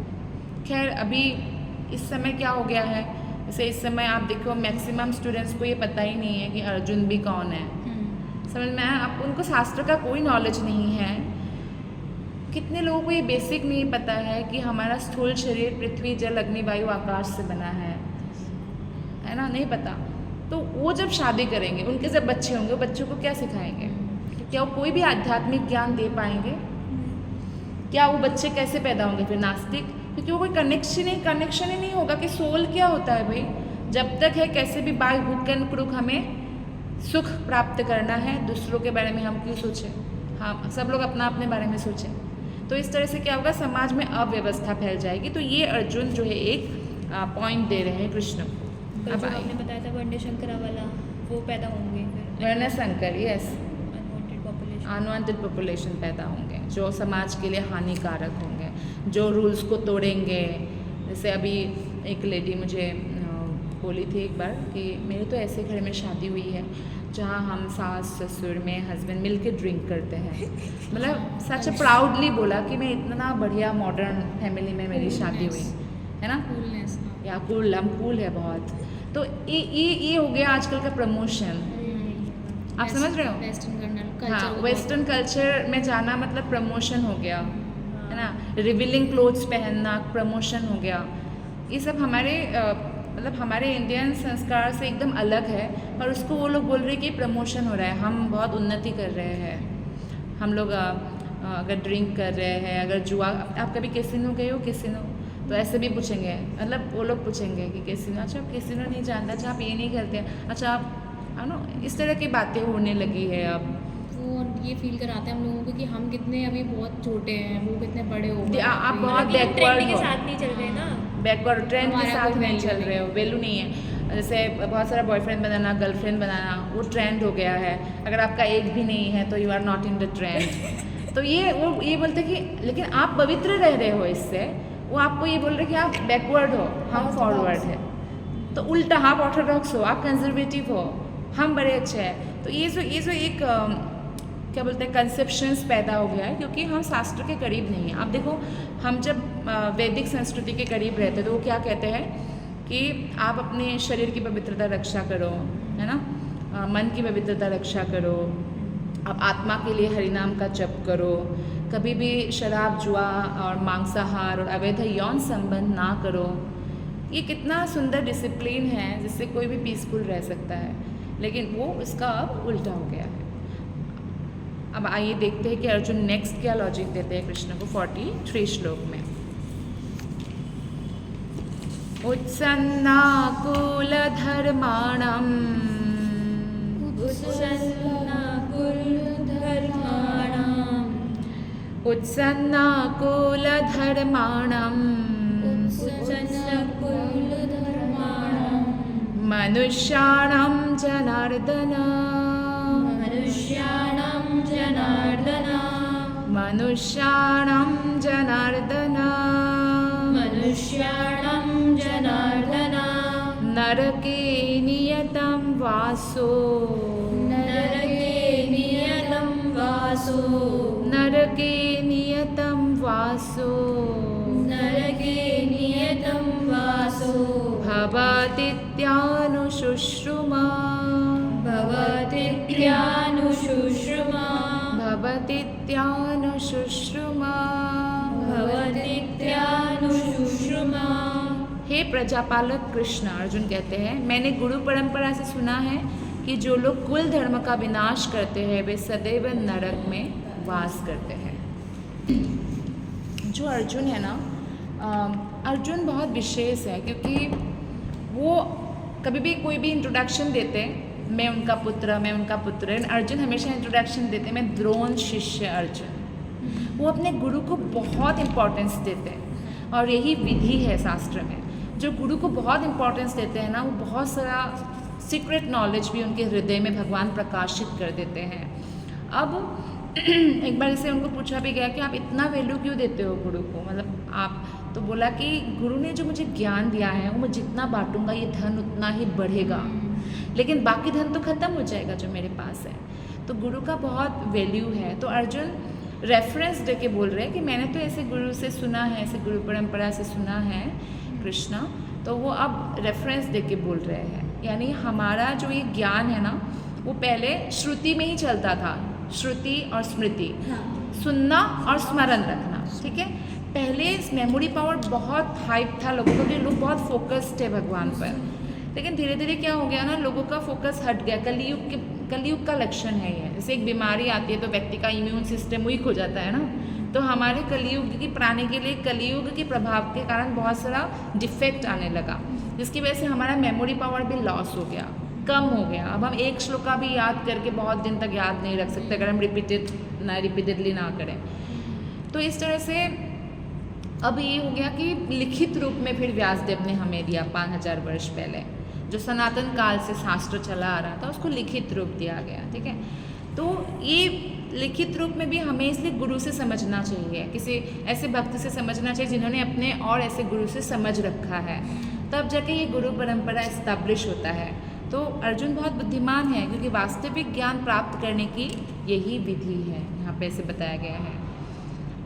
खैर अभी इस समय क्या हो गया है, जैसे इस समय आप देखो मैक्सिमम स्टूडेंट्स को ये पता ही नहीं है कि अर्जुन भी कौन है, समझ में आया? आप उनको शास्त्र का कोई नॉलेज नहीं है। कितने लोगों को ये बेसिक नहीं पता है कि हमारा स्थूल शरीर पृथ्वी जल अग्नि वायु आकाश से बना है ना, नहीं पता। तो वो जब शादी करेंगे, उनके जब बच्चे होंगे, वो बच्चों को क्या सिखाएंगे? क्या वो कोई भी आध्यात्मिक ज्ञान दे पाएंगे? क्या वो बच्चे कैसे पैदा होंगे फिर? नास्तिक, क्योंकि वो कोई कनेक्शन ही नहीं होगा कि सोल क्या होता है भाई। जब तक है कैसे भी बाय हुक एंड क्रुक हमें सुख प्राप्त करना है, दूसरों के बारे में हम क्यों सोचें? हाँ, सब लोग अपना अपने बारे में सोचें। तो इस तरह से क्या होगा, समाज में अव्यवस्था फैल जाएगी। तो ये अर्जुन जो है एक पॉइंट दे रहे हैं कृष्ण। अब आपने बताया था वर्ण शंकरा वाला, वो पैदा होंगे फिर वर्ण संकर, यस, अनवांटेड अनवांटेड पॉपुलेशन पैदा होंगे जो समाज के लिए हानिकारक होंगे, जो रूल्स को तोड़ेंगे। जैसे अभी एक लेडी मुझे बोली थी एक बार कि मेरे तो ऐसे घर में शादी हुई है जहाँ हम सास ससुर में हस्बैंड मिल के ड्रिंक करते हैं। मतलब सच प्राउडली बोला कि मैं इतना बढ़िया मॉडर्न फैमिली में मेरी शादी हुई है ना, कूलनेस, या कूल, हम कूल है बहुत। तो ये हो गया आजकल का प्रमोशन, आप समझ रहे हो? वेस्टर्न कल्चर, हाँ, वेस्टर्न कल्चर में जाना मतलब प्रमोशन हो गया, है ना, रिवीलिंग क्लोथ्स पहनना प्रमोशन हो गया। ये सब हमारे मतलब हमारे इंडियन संस्कार से एकदम अलग है, और उसको वो लोग बोल रहे हैं कि प्रमोशन हो रहा है, हम बहुत उन्नति कर रहे हैं। हम लोग अगर ड्रिंक कर रहे हैं, अगर जुआ, आप कभी कैसीनो गए हो? कैसीनो तो ऐसे भी पूछेंगे, मतलब वो लोग पूछेंगे कि कैसीनो, अच्छा आप कैसीनो नहीं जानते, अच्छा आप ये नहीं करते, अच्छा आप नो, इस तरह की बातें होने लगी है अब। वो ये फील कराते हैं हम लोगों को कि हम कितने अभी बहुत छोटे हैं, वो कितने बड़े हो गए। आप बहुत अभी हम backward ट्रेंड के हो। साथ नहीं चल रहे ना, बैकवर्ड ट्रेंड के हमारा साथ कोई नहीं value चल नहीं। रहे हो, वैल्यू नहीं है। जैसे बहुत सारा बॉयफ्रेंड बनाना, गर्लफ्रेंड बनाना, वो ट्रेंड हो गया है। अगर आपका एक भी नहीं है तो you are not in the trend. तो ये बोलते हैं कि लेकिन आप पवित्र रह रहे हो इससे, वो आपको ये बोल रहे हैं कि आप बैकवर्ड हो, हम फॉरवर्ड है। तो उल्टा, आप ऑर्थोडॉक्स हो, आप कंजर्वेटिव हो, हम बड़े अच्छे हैं। तो ये जो एक क्या बोलते हैं कंसेप्शंस पैदा हो गया है, क्योंकि हम शास्त्र के करीब नहीं हैं। आप देखो, हम जब वैदिक संस्कृति के करीब रहते तो वो क्या कहते हैं कि आप अपने शरीर की पवित्रता रक्षा करो, है ना, मन की पवित्रता रक्षा करो, आप आत्मा के लिए हरिनाम का जप करो, कभी भी शराब, जुआ और मांसाहार और अवैध यौन संबंध ना करो। ये कितना सुंदर डिसिप्लिन है जिससे कोई भी पीसफुल रह सकता है, लेकिन वो इसका अब उल्टा हो गया है। अब आइए देखते हैं कि अर्जुन नेक्स्ट क्या लॉजिक देते हैं कृष्ण को 43 श्लोक में। उत्सन्नाकुलधर्माणम् मनुष्याणां जनार्दन नरके नियतं वासो भवतीत्यानुशुश्रुमा हे प्रजापालक कृष्ण, अर्जुन कहते हैं, मैंने गुरु परंपरा से सुना है कि जो लोग कुल धर्म का विनाश करते हैं वे सदैव नरक में वास करते हैं। जो अर्जुन है ना, अर्जुन बहुत विशेष है, क्योंकि वो कभी भी कोई भी इंट्रोडक्शन देते हैं, मैं उनका पुत्र, मैं उनका पुत्र। अर्जुन हमेशा इंट्रोडक्शन देते हैं, मैं द्रोण शिष्य अर्जुन। वो अपने गुरु को बहुत इम्पोर्टेंस देते हैं, और यही विधि है शास्त्र में। जो गुरु को बहुत इम्पोर्टेंस देते हैं ना, वो बहुत सारा सीक्रेट नॉलेज भी उनके हृदय में भगवान प्रकाशित कर देते हैं। अब एक बार इसे उनको पूछा भी गया कि आप इतना वैल्यू क्यों देते हो गुरु को, मतलब आप, तो बोला कि गुरु ने जो मुझे ज्ञान दिया है वो मैं जितना बांटूंगा ये धन उतना ही बढ़ेगा, लेकिन बाकी धन तो खत्म हो जाएगा जो मेरे पास है। तो गुरु का बहुत वैल्यू है। तो अर्जुन रेफरेंस दे के बोल रहे हैं कि मैंने तो ऐसे गुरु से सुना है, ऐसे गुरु परंपरा से सुना है कृष्णा, तो वो अब रेफरेंस दे के बोल रहे हैं। यानी हमारा जो ये ज्ञान है ना, वो पहले श्रुति में ही चलता था, श्रुति और स्मृति, सुनना और स्मरण रखना, ठीक है। पहले मेमोरी पावर बहुत हाइप था लोगों का, लोग बहुत फोकस्ड थे भगवान पर, लेकिन धीरे धीरे क्या हो गया ना, लोगों का फोकस हट गया। कलयुग का लक्षण है ये। जैसे एक बीमारी आती है तो व्यक्ति का इम्यून सिस्टम वीक हो जाता है ना, तो हमारे कलयुग की प्राणी के लिए कलयुग के प्रभाव के कारण बहुत सारा डिफेक्ट आने लगा, जिसकी वजह से हमारा मेमोरी पावर भी लॉस हो गया, कम हो गया। अब हम एक श्लोका भी याद करके बहुत दिन तक याद नहीं रख सकते अगर हम रिपीटेडली ना करें। तो इस तरह से अब ये हो गया कि लिखित रूप में फिर व्यासदेव ने हमें दिया 5000 वर्ष पहले, जो सनातन काल से शास्त्र चला आ रहा था उसको लिखित रूप दिया गया, ठीक है। तो ये लिखित रूप में भी हमें इसलिए गुरु से समझना चाहिए, किसी ऐसे भक्त से समझना चाहिए जिन्होंने अपने और ऐसे गुरु से समझ रखा है, तब जाके ये गुरु परंपरा इस्टेब्लिश होता है। तो अर्जुन बहुत बुद्धिमान है, क्योंकि वास्तविक ज्ञान प्राप्त करने की यही विधि है, यहाँ पे ऐसे बताया गया है।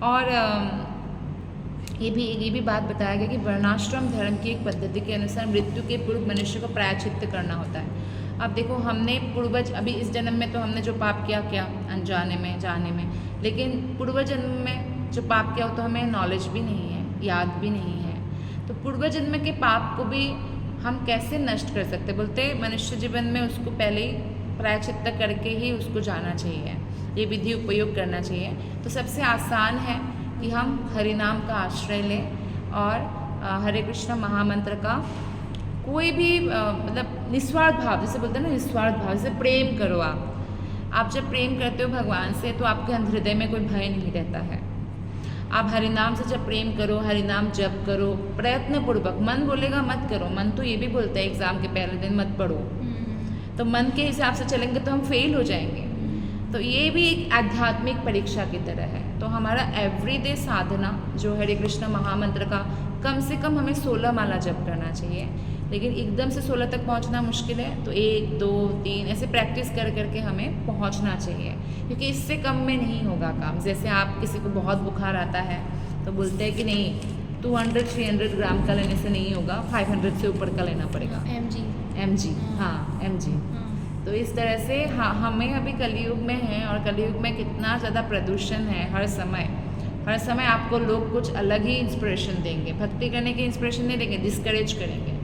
और ये भी बात बताया गया कि वर्णाश्रम धर्म की एक पद्धति के अनुसार मृत्यु के पूर्व मनुष्य को प्रायश्चित्त करना होता है। अब देखो, हमने पूर्वज, अभी इस जन्म में तो हमने जो पाप किया अनजाने में जाने में, लेकिन पूर्व जन्म में जो पाप किया हो तो हमें नॉलेज भी नहीं है, याद भी नहीं है। तो पूर्व जन्म के पाप को भी हम कैसे नष्ट कर सकते? बोलते मनुष्य जीवन में उसको पहले ही प्रायश्चित्त करके ही उसको जाना चाहिए, ये विधि उपयोग करना चाहिए। तो सबसे आसान है कि हम हरिनाम का आश्रय लें और हरे कृष्ण महामंत्र का कोई भी मतलब निस्वार्थ भाव, जैसे बोलते हैं ना निस्वार्थ भाव, जैसे प्रेम करो आप जब प्रेम करते हो भगवान से तो आपके हृदय में कोई भय नहीं रहता है। आप हरिनाम से जब प्रेम करो, हरिनाम जप करो प्रयत्नपूर्वक, मन बोलेगा मत करो, मन तो ये भी बोलता है एग्ज़ाम के पहले दिन मत पढ़ो, तो मन के हिसाब से चलेंगे तो हम फेल हो जाएंगे। तो ये भी एक आध्यात्मिक परीक्षा की तरह है। तो हमारा एवरीडे साधना जो हरे कृष्ण महामंत्र का कम से कम हमें 16 माला जप करना चाहिए, लेकिन एकदम से 16 तक पहुंचना मुश्किल है, तो 1 2 3 ऐसे प्रैक्टिस कर करके हमें पहुंचना चाहिए, क्योंकि इससे कम में नहीं होगा काम। जैसे आप किसी को बहुत बुखार आता है तो बोलते हैं कि नहीं 200-300 ग्राम का लेने से नहीं होगा, 500 से ऊपर का लेना पड़ेगा। mg हाँ mg। तो इस तरह से हाँ, हमें अभी कलयुग में है और कलयुग में कितना ज़्यादा प्रदूषण है। हर समय आपको लोग कुछ अलग ही इंस्पिरेशन देंगे, भक्ति करने की इंस्पिरेशन नहीं देंगे, डिस्करेज करेंगे,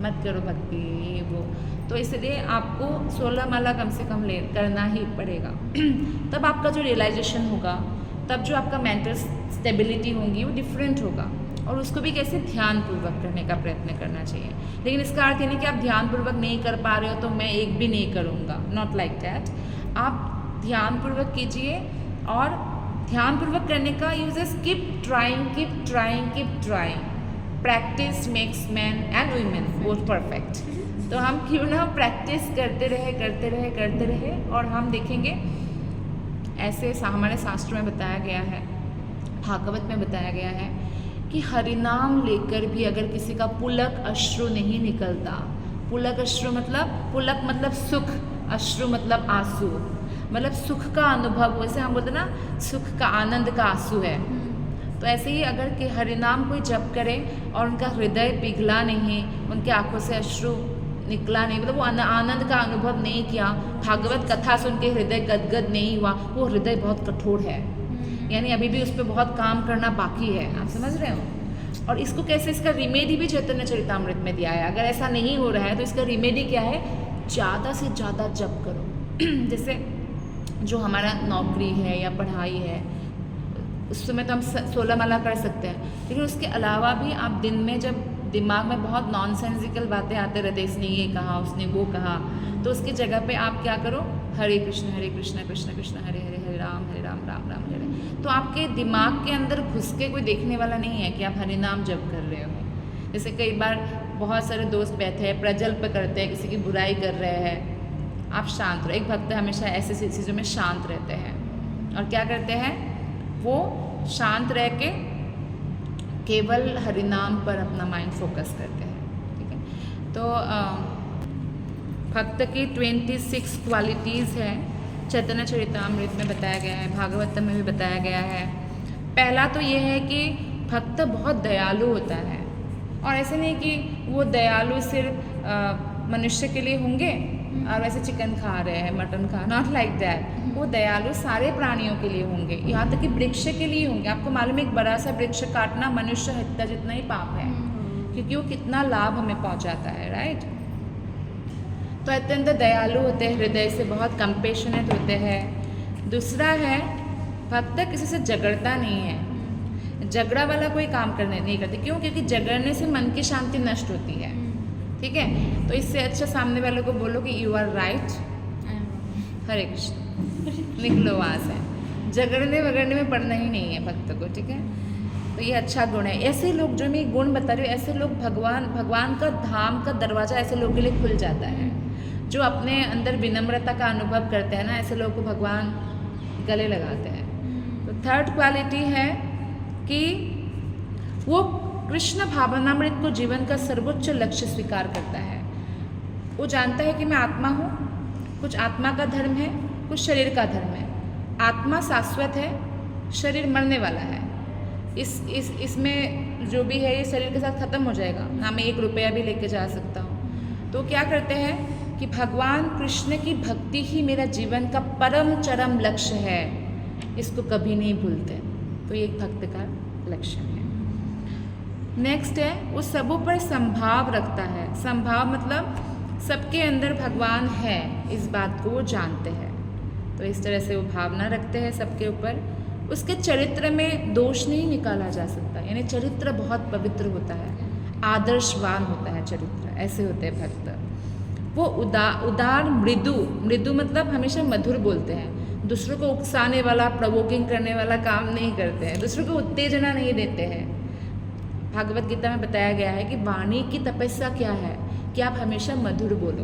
मत करो भक्ति ये वो। तो इसलिए आपको 16 माला कम से कम करना ही पड़ेगा। तब आपका जो रियलाइजेशन होगा, तब जो आपका मेंटल स्टेबिलिटी होगी वो डिफरेंट होगा, और उसको भी कैसे ध्यानपूर्वक करने का प्रयत्न करना चाहिए। लेकिन इसका अर्थ ये नहीं कि आप ध्यानपूर्वक नहीं कर पा रहे हो तो मैं एक भी नहीं करूँगा, नॉट लाइक दैट। आप ध्यानपूर्वक कीजिए, और ध्यानपूर्वक करने का you just keep trying. Practice makes man and women both perfect. तो हम क्यों ना प्रैक्टिस करते रहे और हम देखेंगे। ऐसे हमारे शास्त्रों में बताया गया है, भागवत में बताया गया है कि हरिनाम लेकर भी अगर किसी का पुलक अश्रु नहीं निकलता, पुलक अश्रु मतलब सुख, अश्रु मतलब आंसू, मतलब सुख का अनुभव, वैसे हम बोलते ना सुख का आनंद का आंसू है। तो ऐसे ही अगर कि हरिनाम कोई जप करे और उनका हृदय पिघला नहीं, उनके आंखों से अश्रु निकला नहीं, मतलब वो आनंद का अनुभव नहीं किया, भागवत कथा सुन के हृदय गदगद नहीं हुआ, वो हृदय बहुत कठोर है, यानी अभी भी उस पर बहुत काम करना बाकी है। आप समझ रहे हो? और इसको कैसे, इसका रिमेडी भी चैतन्य चरितामृत में दिया है। अगर ऐसा नहीं हो रहा है तो इसका रिमेडी क्या है? ज़्यादा से ज़्यादा जप करो। जैसे जो हमारा नौकरी है या पढ़ाई है उस समय तो हम 16 माला कर सकते हैं, लेकिन उसके अलावा भी आप दिन में जब दिमाग में बहुत नॉनसेंसिकल बातें आते रहते, इसने ये कहा उसने वो कहा, तो उसकी जगह पे आप क्या करो, हरे कृष्ण कृष्ण कृष्ण हरे हरे, हरे राम राम राम हरे। तो आपके दिमाग के अंदर घुस के कोई देखने वाला नहीं है कि आप हरि नाम जप कर रहे हो। जैसे कई बार बहुत सारे दोस्त बैठे हैं, प्रजल्प करते हैं, किसी की बुराई कर रहे हैं, आप शांत रहो। एक भक्त हमेशा ऐसे चीज़ों में शांत रहते हैं, और क्या करते हैं, वो शांत रह के केवल हरिनाम पर अपना माइंड फोकस करते हैं। ठीक है, तो भक्त की 26 क्वालिटीज़ हैं, चैतन्य चरितामृत में बताया गया है, भागवतम में भी बताया गया है। पहला तो ये है कि भक्त बहुत दयालु होता है, और ऐसे नहीं कि वो दयालु सिर्फ मनुष्य के लिए होंगे और वैसे चिकन खा रहे हैं, मटन खा, नॉट लाइक दैट। वो दयालु सारे प्राणियों के लिए होंगे, यहाँ तक कि वृक्ष के लिए होंगे। आपको मालूम है एक बड़ा सा वृक्ष काटना मनुष्य हत्या जितना ही पाप है, क्योंकि वो कितना लाभ हमें पहुँचाता है, राइट। तो अत्यंत दयालु होते हैं, हृदय से बहुत कंपेशनेट होते हैं। दूसरा है भक्त किसी से झगड़ता नहीं है, झगड़ा वाला कोई काम करने नहीं करते। क्यों? क्योंकि झगड़ने से मन की शांति नष्ट होती है। ठीक है, तो इससे अच्छा सामने वाले को बोलो कि यू आर राइट, हरे कृष्ण, निकलो वहाँ से। झगड़ने वगड़ने में पड़ना ही नहीं है भक्त को। ठीक है, तो ये अच्छा गुण है। ऐसे लोग, जो मैं गुण बता रही हूँ, ऐसे लोग भगवान का धाम का दरवाज़ा ऐसे लोगों के लिए खुल जाता है। जो अपने अंदर विनम्रता का अनुभव करते हैं ना, ऐसे लोगों को भगवान गले लगाते हैं। तो थर्ड क्वालिटी है कि वो कृष्ण भावनामृत को जीवन का सर्वोच्च लक्ष्य स्वीकार करता है। वो जानता है कि मैं आत्मा हूँ, कुछ आत्मा का धर्म है, कुछ शरीर का धर्म है। आत्मा शाश्वत है, शरीर मरने वाला है। इसमें जो भी है ये शरीर के साथ ख़त्म हो जाएगा ना, मैं 1 रुपया भी लेके जा सकता हूँ। तो क्या करते हैं कि भगवान कृष्ण की भक्ति ही मेरा जीवन का परम चरम लक्ष्य है, इसको कभी नहीं भूलते। तो ये एक भक्त का लक्षण है। नेक्स्ट है वो सबों पर संभाव रखता है। संभाव मतलब सबके अंदर भगवान है, इस बात को वो जानते हैं, तो इस तरह से वो भावना रखते हैं सबके ऊपर। उसके चरित्र में दोष नहीं निकाला जा सकता, यानी चरित्र बहुत पवित्र होता है, आदर्शवान होता है चरित्र, ऐसे होते हैं भक्त। वो उदार मृदु मतलब हमेशा मधुर बोलते हैं, दूसरों को उकसाने वाला, प्रोवोकिंग करने वाला काम नहीं करते हैं, दूसरों को उत्तेजना नहीं देते हैं। भागवत गीता में बताया गया है कि वाणी की तपस्या क्या है, कि आप हमेशा मधुर बोलो,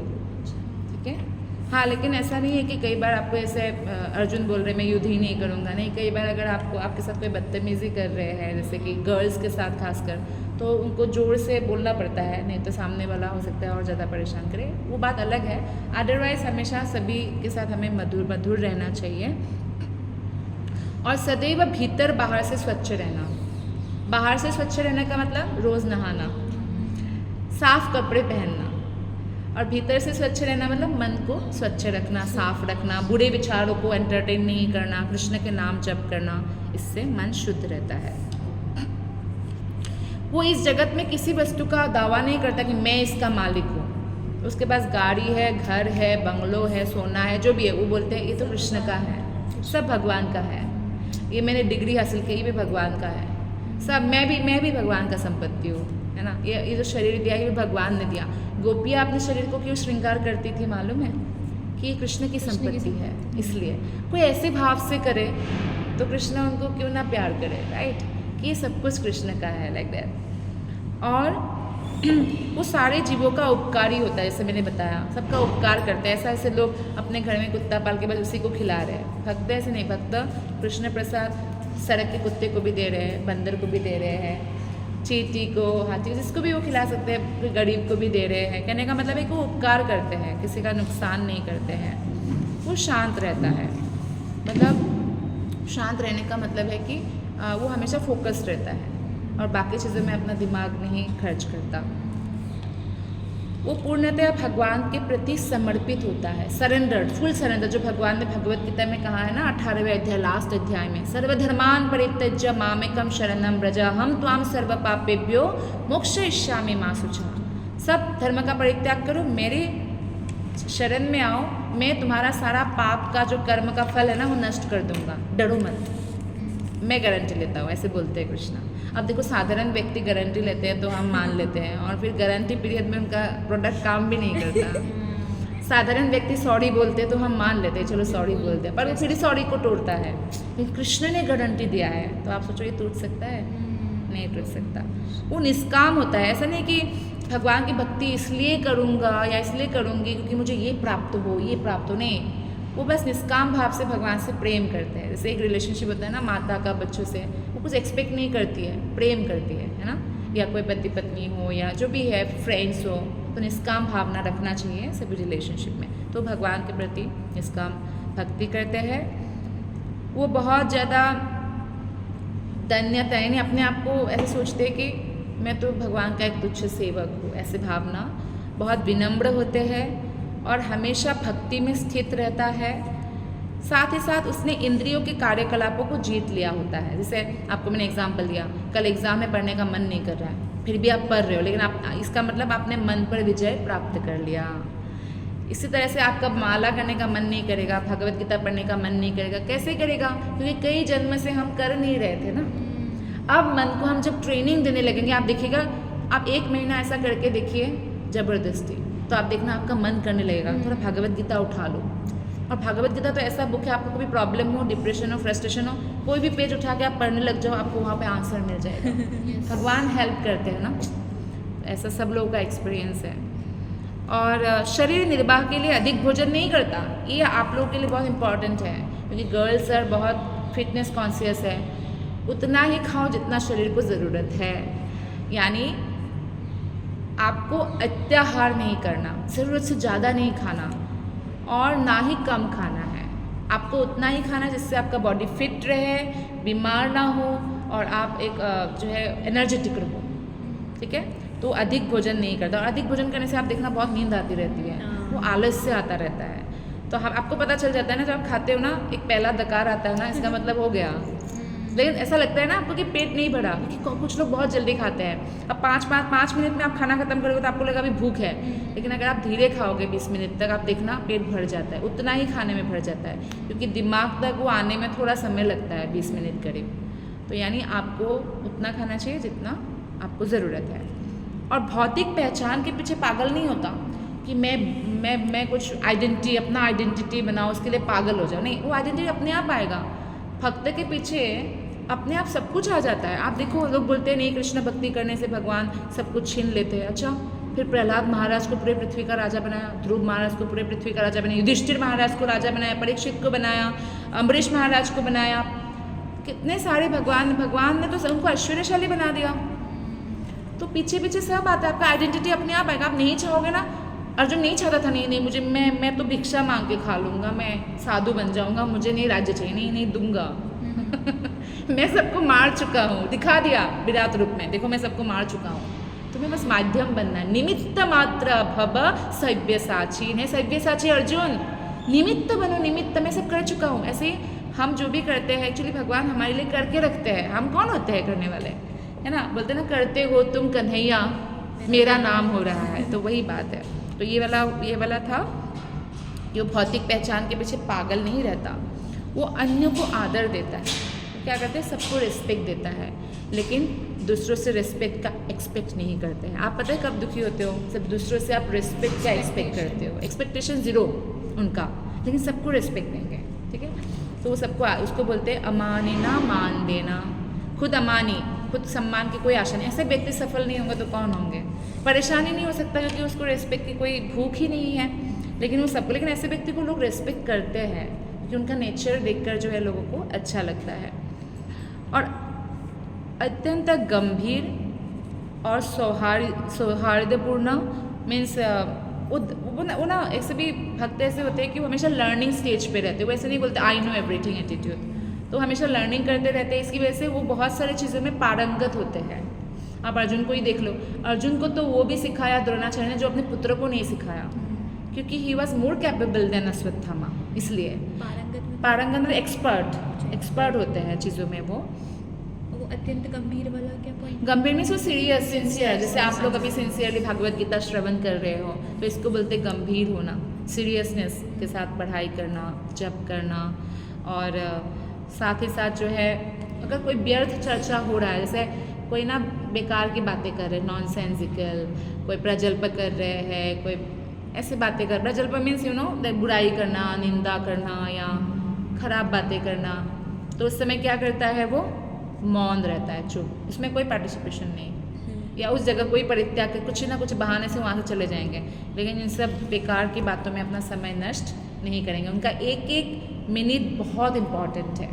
ठीक है। हाँ, लेकिन ऐसा नहीं है कि कई बार आपको ऐसे अर्जुन बोल रहे मैं युद्ध ही नहीं करूँगा, नहीं, कई बार अगर आपके साथ कोई बदतमीज़ी कर रहे हैं, जैसे कि गर्ल्स के साथ खासकर, तो उनको जोर से बोलना पड़ता है, नहीं तो सामने वाला हो सकता है और ज़्यादा परेशान करे, वो बात अलग है। अदरवाइज़ हमेशा सभी के साथ हमें मधुर रहना चाहिए। और सदैव भीतर बाहर से स्वच्छ रहना। बाहर से स्वच्छ रहने का मतलब रोज़ नहाना, साफ कपड़े पहनना, और भीतर से स्वच्छ रहना मतलब मन को स्वच्छ रखना, साफ रखना, बुरे विचारों को एंटरटेन नहीं करना, कृष्ण के नाम जप करना, इससे मन शुद्ध रहता है। वो इस जगत में किसी वस्तु का दावा नहीं करता कि मैं इसका मालिक हूँ, उसके पास गाड़ी है, घर है, बंगलो है, सोना है, जो भी है, वो बोलते हैं ये तो कृष्ण का है, सब भगवान का है, ये मैंने डिग्री हासिल की, ये भी भगवान का है, सब मैं भी भगवान का संपत्ति हूँ, है ना। ये जो शरीर दिया ये भी भगवान ने दिया। गोपियाँ अपने शरीर को क्यों श्रृंगार करती थी मालूम है? कि ये कृष्ण की संपत्ति है, इसलिए। कोई ऐसे भाव से करे तो कृष्ण उनको क्यों ना प्यार करे, राइट, कि ये सब कुछ कृष्ण का है, लाइक दैट। और वो सारे जीवों का उपकारी होता है, जैसे मैंने बताया, सबका उपकार करते हैं। ऐसे लोग अपने घर में कुत्ता पाल के बस उसी को खिला रहे हैं, भक्त ऐसे नहीं, भक्त कृष्ण प्रसाद सड़क के कुत्ते को भी दे रहे हैं, बंदर को भी दे रहे हैं, चींटी को, हाथी, जिसको भी वो खिला सकते हैं, गरीब को भी दे रहे हैं। कहने का मतलब है कि वो उपकार करते हैं, किसी का नुकसान नहीं करते हैं। वो शांत रहता है, मतलब शांत रहने का मतलब है कि वो हमेशा फोकस्ड रहता है और बाकी चीज़ों में अपना दिमाग नहीं खर्च करता। वो पूर्णतः भगवान के प्रति समर्पित होता है, सरेंडर, फुल सरेंडर, जो भगवान ने भगवत गीता में कहा है ना, 18वें अध्याय, लास्ट अध्याय में, सर्वधर्मान परित्यज्य मामेकम शरणम व्रज हम त्वाम सर्व पापेभ्यो मोक्षयिष्यामि मा शुचः। सब धर्म का परित्याग करो, मेरे शरण में आओ, मैं तुम्हारा सारा पाप का जो कर्म का फल है ना वो नष्ट कर दूंगा, डरो मत, मैं गारंटी लेता हूँ, ऐसे बोलते हैं कृष्णा। अब देखो, साधारण व्यक्ति गारंटी लेते हैं तो हम मान लेते हैं, और फिर गारंटी पीरियड में उनका प्रोडक्ट काम भी नहीं करता। साधारण व्यक्ति सॉरी बोलते हैं तो हम मान लेते हैं, चलो सॉरी बोलते हैं, पर वो फिर सॉरी को तोड़ता है। लेकिन कृष्ण ने गारंटी दिया है, तो आप सोचो ये टूट सकता है? नहीं टूट सकता। वो निष्काम होता है, ऐसा नहीं कि भगवान की भक्ति इसलिए करूँगा या इसलिए करूँगी क्योंकि मुझे ये प्राप्त हो, ये प्राप्त हो, नहीं, वो बस निष्काम भाव से भगवान से प्रेम करते हैं। जैसे एक रिलेशनशिप होता है ना माता का बच्चों से, वो कुछ एक्सपेक्ट नहीं करती है, प्रेम करती है ना, या कोई पति पत्नी हो या जो भी है, फ्रेंड्स हो, तो निष्काम भावना रखना चाहिए सभी रिलेशनशिप में। तो भगवान के प्रति निष्काम भक्ति करते हैं। वो बहुत ज़्यादा धन्यता, यानी अपने आप को ऐसे सोचते हैं कि मैं तो भगवान का एक तुच्छ सेवक हूँ, ऐसे भावना। बहुत विनम्र होते हैं और हमेशा भक्ति में स्थित रहता है। साथ ही साथ उसने इंद्रियों के कार्यकलापों को जीत लिया होता है। जैसे आपको मैंने एग्जाम्पल दिया, कल एग्ज़ाम में पढ़ने का मन नहीं कर रहा है, फिर भी आप पढ़ रहे हो, लेकिन आप, इसका मतलब आपने मन पर विजय प्राप्त कर लिया। इसी तरह से आपका माला करने का मन नहीं करेगा, भगवत गीता पढ़ने का मन नहीं करेगा, कैसे करेगा? क्योंकि कई जन्म से हम कर नहीं रहे थे ना। अब मन को हम जब ट्रेनिंग देने लगेंगे, आप देखिएगा, आप 1 महीना ऐसा करके देखिए ज़बरदस्ती, तो आप देखना आपका मन करने लगेगा, थोड़ा भगवत गीता उठा लो। और भगवत गीता तो ऐसा बुक है, आपको कभी प्रॉब्लम हो, डिप्रेशन हो, फ्रस्ट्रेशन हो, कोई भी पेज उठा के आप पढ़ने लग जाओ, आपको वहाँ पे आंसर मिल जाएगा। भगवान हेल्प करते हैं ना, ऐसा सब लोगों का एक्सपीरियंस है। और शरीर निर्वाह के लिए अधिक भोजन नहीं करता, ये आप लोगों के लिए बहुत इंपॉर्टेंट है, क्योंकि गर्ल्स सर बहुत फिटनेस कॉन्शियस है। उतना ही खाओ जितना शरीर को ज़रूरत है, यानी आपको अत्याहार नहीं करना, ज़रूरत से ज़्यादा नहीं खाना और ना ही कम खाना है। आपको उतना ही खाना जिससे आपका बॉडी फिट रहे, बीमार ना हो और आप एक जो है एनर्जेटिक रहो, ठीक है। तो अधिक भोजन नहीं करता, और अधिक भोजन करने से आप देखना बहुत नींद आती रहती है, वो आलस से आता रहता है। तो हम आपको पता चल जाता है ना, जब आप खाते हो ना, एक पहला दकार आता है ना, इसका मतलब हो गया लेकिन ऐसा लगता है ना आपको कि पेट नहीं भरा, क्योंकि कुछ लोग बहुत जल्दी खाते हैं। अब 5 मिनट में आप खाना खत्म करोगे तो आपको लगा अभी भूख है, लेकिन अगर आप धीरे खाओगे 20 मिनट तक, आप देखना पेट भर जाता है, उतना ही खाने में भर जाता है, क्योंकि दिमाग तक वो आने में थोड़ा समय लगता है, 20 मिनट करीब। तो यानी आपको उतना खाना चाहिए जितना आपको ज़रूरत है। और भौतिक पहचान के पीछे पागल नहीं होता कि मैं कुछ आइडेंटिटी, अपना आइडेंटिटी बनाओ, उसके लिए पागल हो जाओ, नहीं, वो आइडेंटिटी अपने आप आएगा। भक्त के पीछे अपने आप सब कुछ आ जाता है। आप देखो, लोग बोलते हैं नहीं, कृष्ण भक्ति करने से भगवान सब कुछ छीन लेते हैं। अच्छा, फिर प्रहलाद महाराज को पूरे पृथ्वी का राजा बनाया, ध्रुव महाराज को पूरे पृथ्वी का राजा बनाया, युधिष्ठिर महाराज को राजा बनाया, परीक्षित को बनाया, अम्बरीश महाराज को बनाया, कितने सारे भगवान ने तो उनको ऐश्वर्यशाली बना दिया। तो पीछे पीछे सब आता है, आपका आइडेंटिटी अपने आप आएगा। आप नहीं चाहोगे ना, अर्जुन नहीं चाहता था, नहीं मुझे मैं तो भिक्षा मांग के खा लूँगा, मैं साधु बन जाऊँगा, मुझे नहीं राज्य चाहिए, नहीं दूंगा। मैं सबको मार चुका हूँ, दिखा दिया विराट रूप में, देखो मैं सबको मार चुका हूँ, तुम्हें बस माध्यम बनना है। निमित्त मात्र भव सव्यसाची है, सव्यसाची अर्जुन, निमित्त बनो, निमित्त, मैं सब कर चुका हूँ। ऐसे ही हम जो भी करते हैं एक्चुअली भगवान हमारे लिए करके रखते हैं। हम कौन होते हैं करने वाले, है ना, बोलते ना, करते हो तुम कन्हैया मेरा नाम हो रहा है, तो वही बात है। तो ये वाला था कि वो भौतिक पहचान के पीछे पागल नहीं रहता, वो अन्य को आदर देता है, क्या करते हैं, सबको रिस्पेक्ट देता है, लेकिन दूसरों से रिस्पेक्ट का एक्सपेक्ट नहीं करते हैं। आप पता है कब दुखी होते हो, सब दूसरों से आप रिस्पेक्ट का एक्सपेक्ट करते हो, एक्सपेक्टेशन ज़ीरो उनका, लेकिन सबको रिस्पेक्ट देंगे, ठीक है। तो वो सबको, उसको बोलते हैं अमानिना, मान देना, खुद अमानी, खुद सम्मान की कोई आशा नहीं। ऐसे व्यक्ति सफल नहीं होंगे तो कौन होंगे, परेशानी नहीं हो सकता क्योंकि उसको रिस्पेक्ट की कोई भूख ही नहीं है, लेकिन वो सबको, लेकिन ऐसे व्यक्ति को लोग रिस्पेक्ट करते हैं क्योंकि उनका नेचर देखकर जो है लोगों को अच्छा लगता है। और अत्यंत गंभीर और सौहार्दपूर्ण मीन्स वो ना ऐसे भी भक्त ऐसे होते हैं कि वो हमेशा लर्निंग स्टेज पे रहते हैं, वो ऐसे नहीं बोलते आई नो एवरीथिंग एटीट्यूड, तो हमेशा लर्निंग करते रहते हैं। इसकी वजह से वो बहुत सारी चीज़ों में पारंगत होते हैं। आप अर्जुन को ही देख लो, अर्जुन को तो वो भी सिखाया द्रोणाचार्य ने जो अपने पुत्र को नहीं सिखाया, क्योंकि he was more capable than Ashwatthama, इसलिए पारंगत मतलब एक्सपर्ट होते हैं चीज़ों में। वो अत्यंत गंभीर वाला क्या पॉइंट, गंभीर में सीरियस सिंसियर, जैसे आप लोग अभी सिंसियरली भगवत गीता श्रवण कर रहे हो, तो इसको बोलते गंभीर होना, सीरियसनेस के साथ पढ़ाई करना, जप करना, और साथ ही साथ जो है अगर कोई व्यर्थ चर्चा हो रहा है, जैसे कोई ना बेकार की बातें कर रहे हैं, नॉनसेंसिकल, कोई प्रजल्प कर रहे हैं, कोई ऐसे बातें कर, प्रजल्प मीन्स यू नो बुराई करना, निंदा करना या खराब बातें करना, तो उस समय क्या करता है वो मौन रहता है, चुप, उसमें कोई पार्टिसिपेशन नहीं, या उस जगह कोई परित्याग के कुछ ना कुछ बहाने से वहाँ से चले जाएंगे, लेकिन इन सब बेकार की बातों में अपना समय नष्ट नहीं करेंगे। उनका एक एक मिनट बहुत इम्पॉर्टेंट है।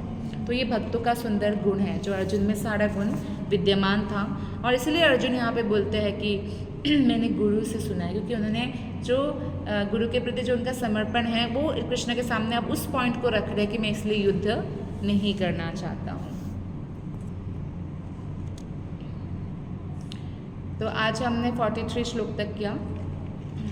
तो ये भक्तों का सुंदर गुण है, जो अर्जुन में सारा गुण विद्यमान था, और इसलिए अर्जुन यहाँ पे बोलते हैं कि मैंने गुरु से सुना है, क्योंकि उन्होंने जो गुरु के प्रति जो उनका समर्पण है वो कृष्ण के सामने अब उस पॉइंट को रख रहे हैं कि मैं इसलिए युद्ध नहीं करना चाहता हूँ। तो आज हमने 43 श्लोक तक किया,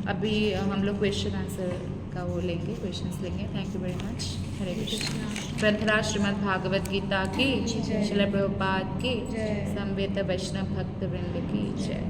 अभी हम लोग क्वेश्चन आंसर का वो लेंगे, क्वेश्चंस लेंगे। Thank you very much. Hare Krishna. ग्रंथराज श्रीमद् भागवत गीता की, श्रील प्रभुपाद की, समवेत वैष्णव भक्त वृंद की जय।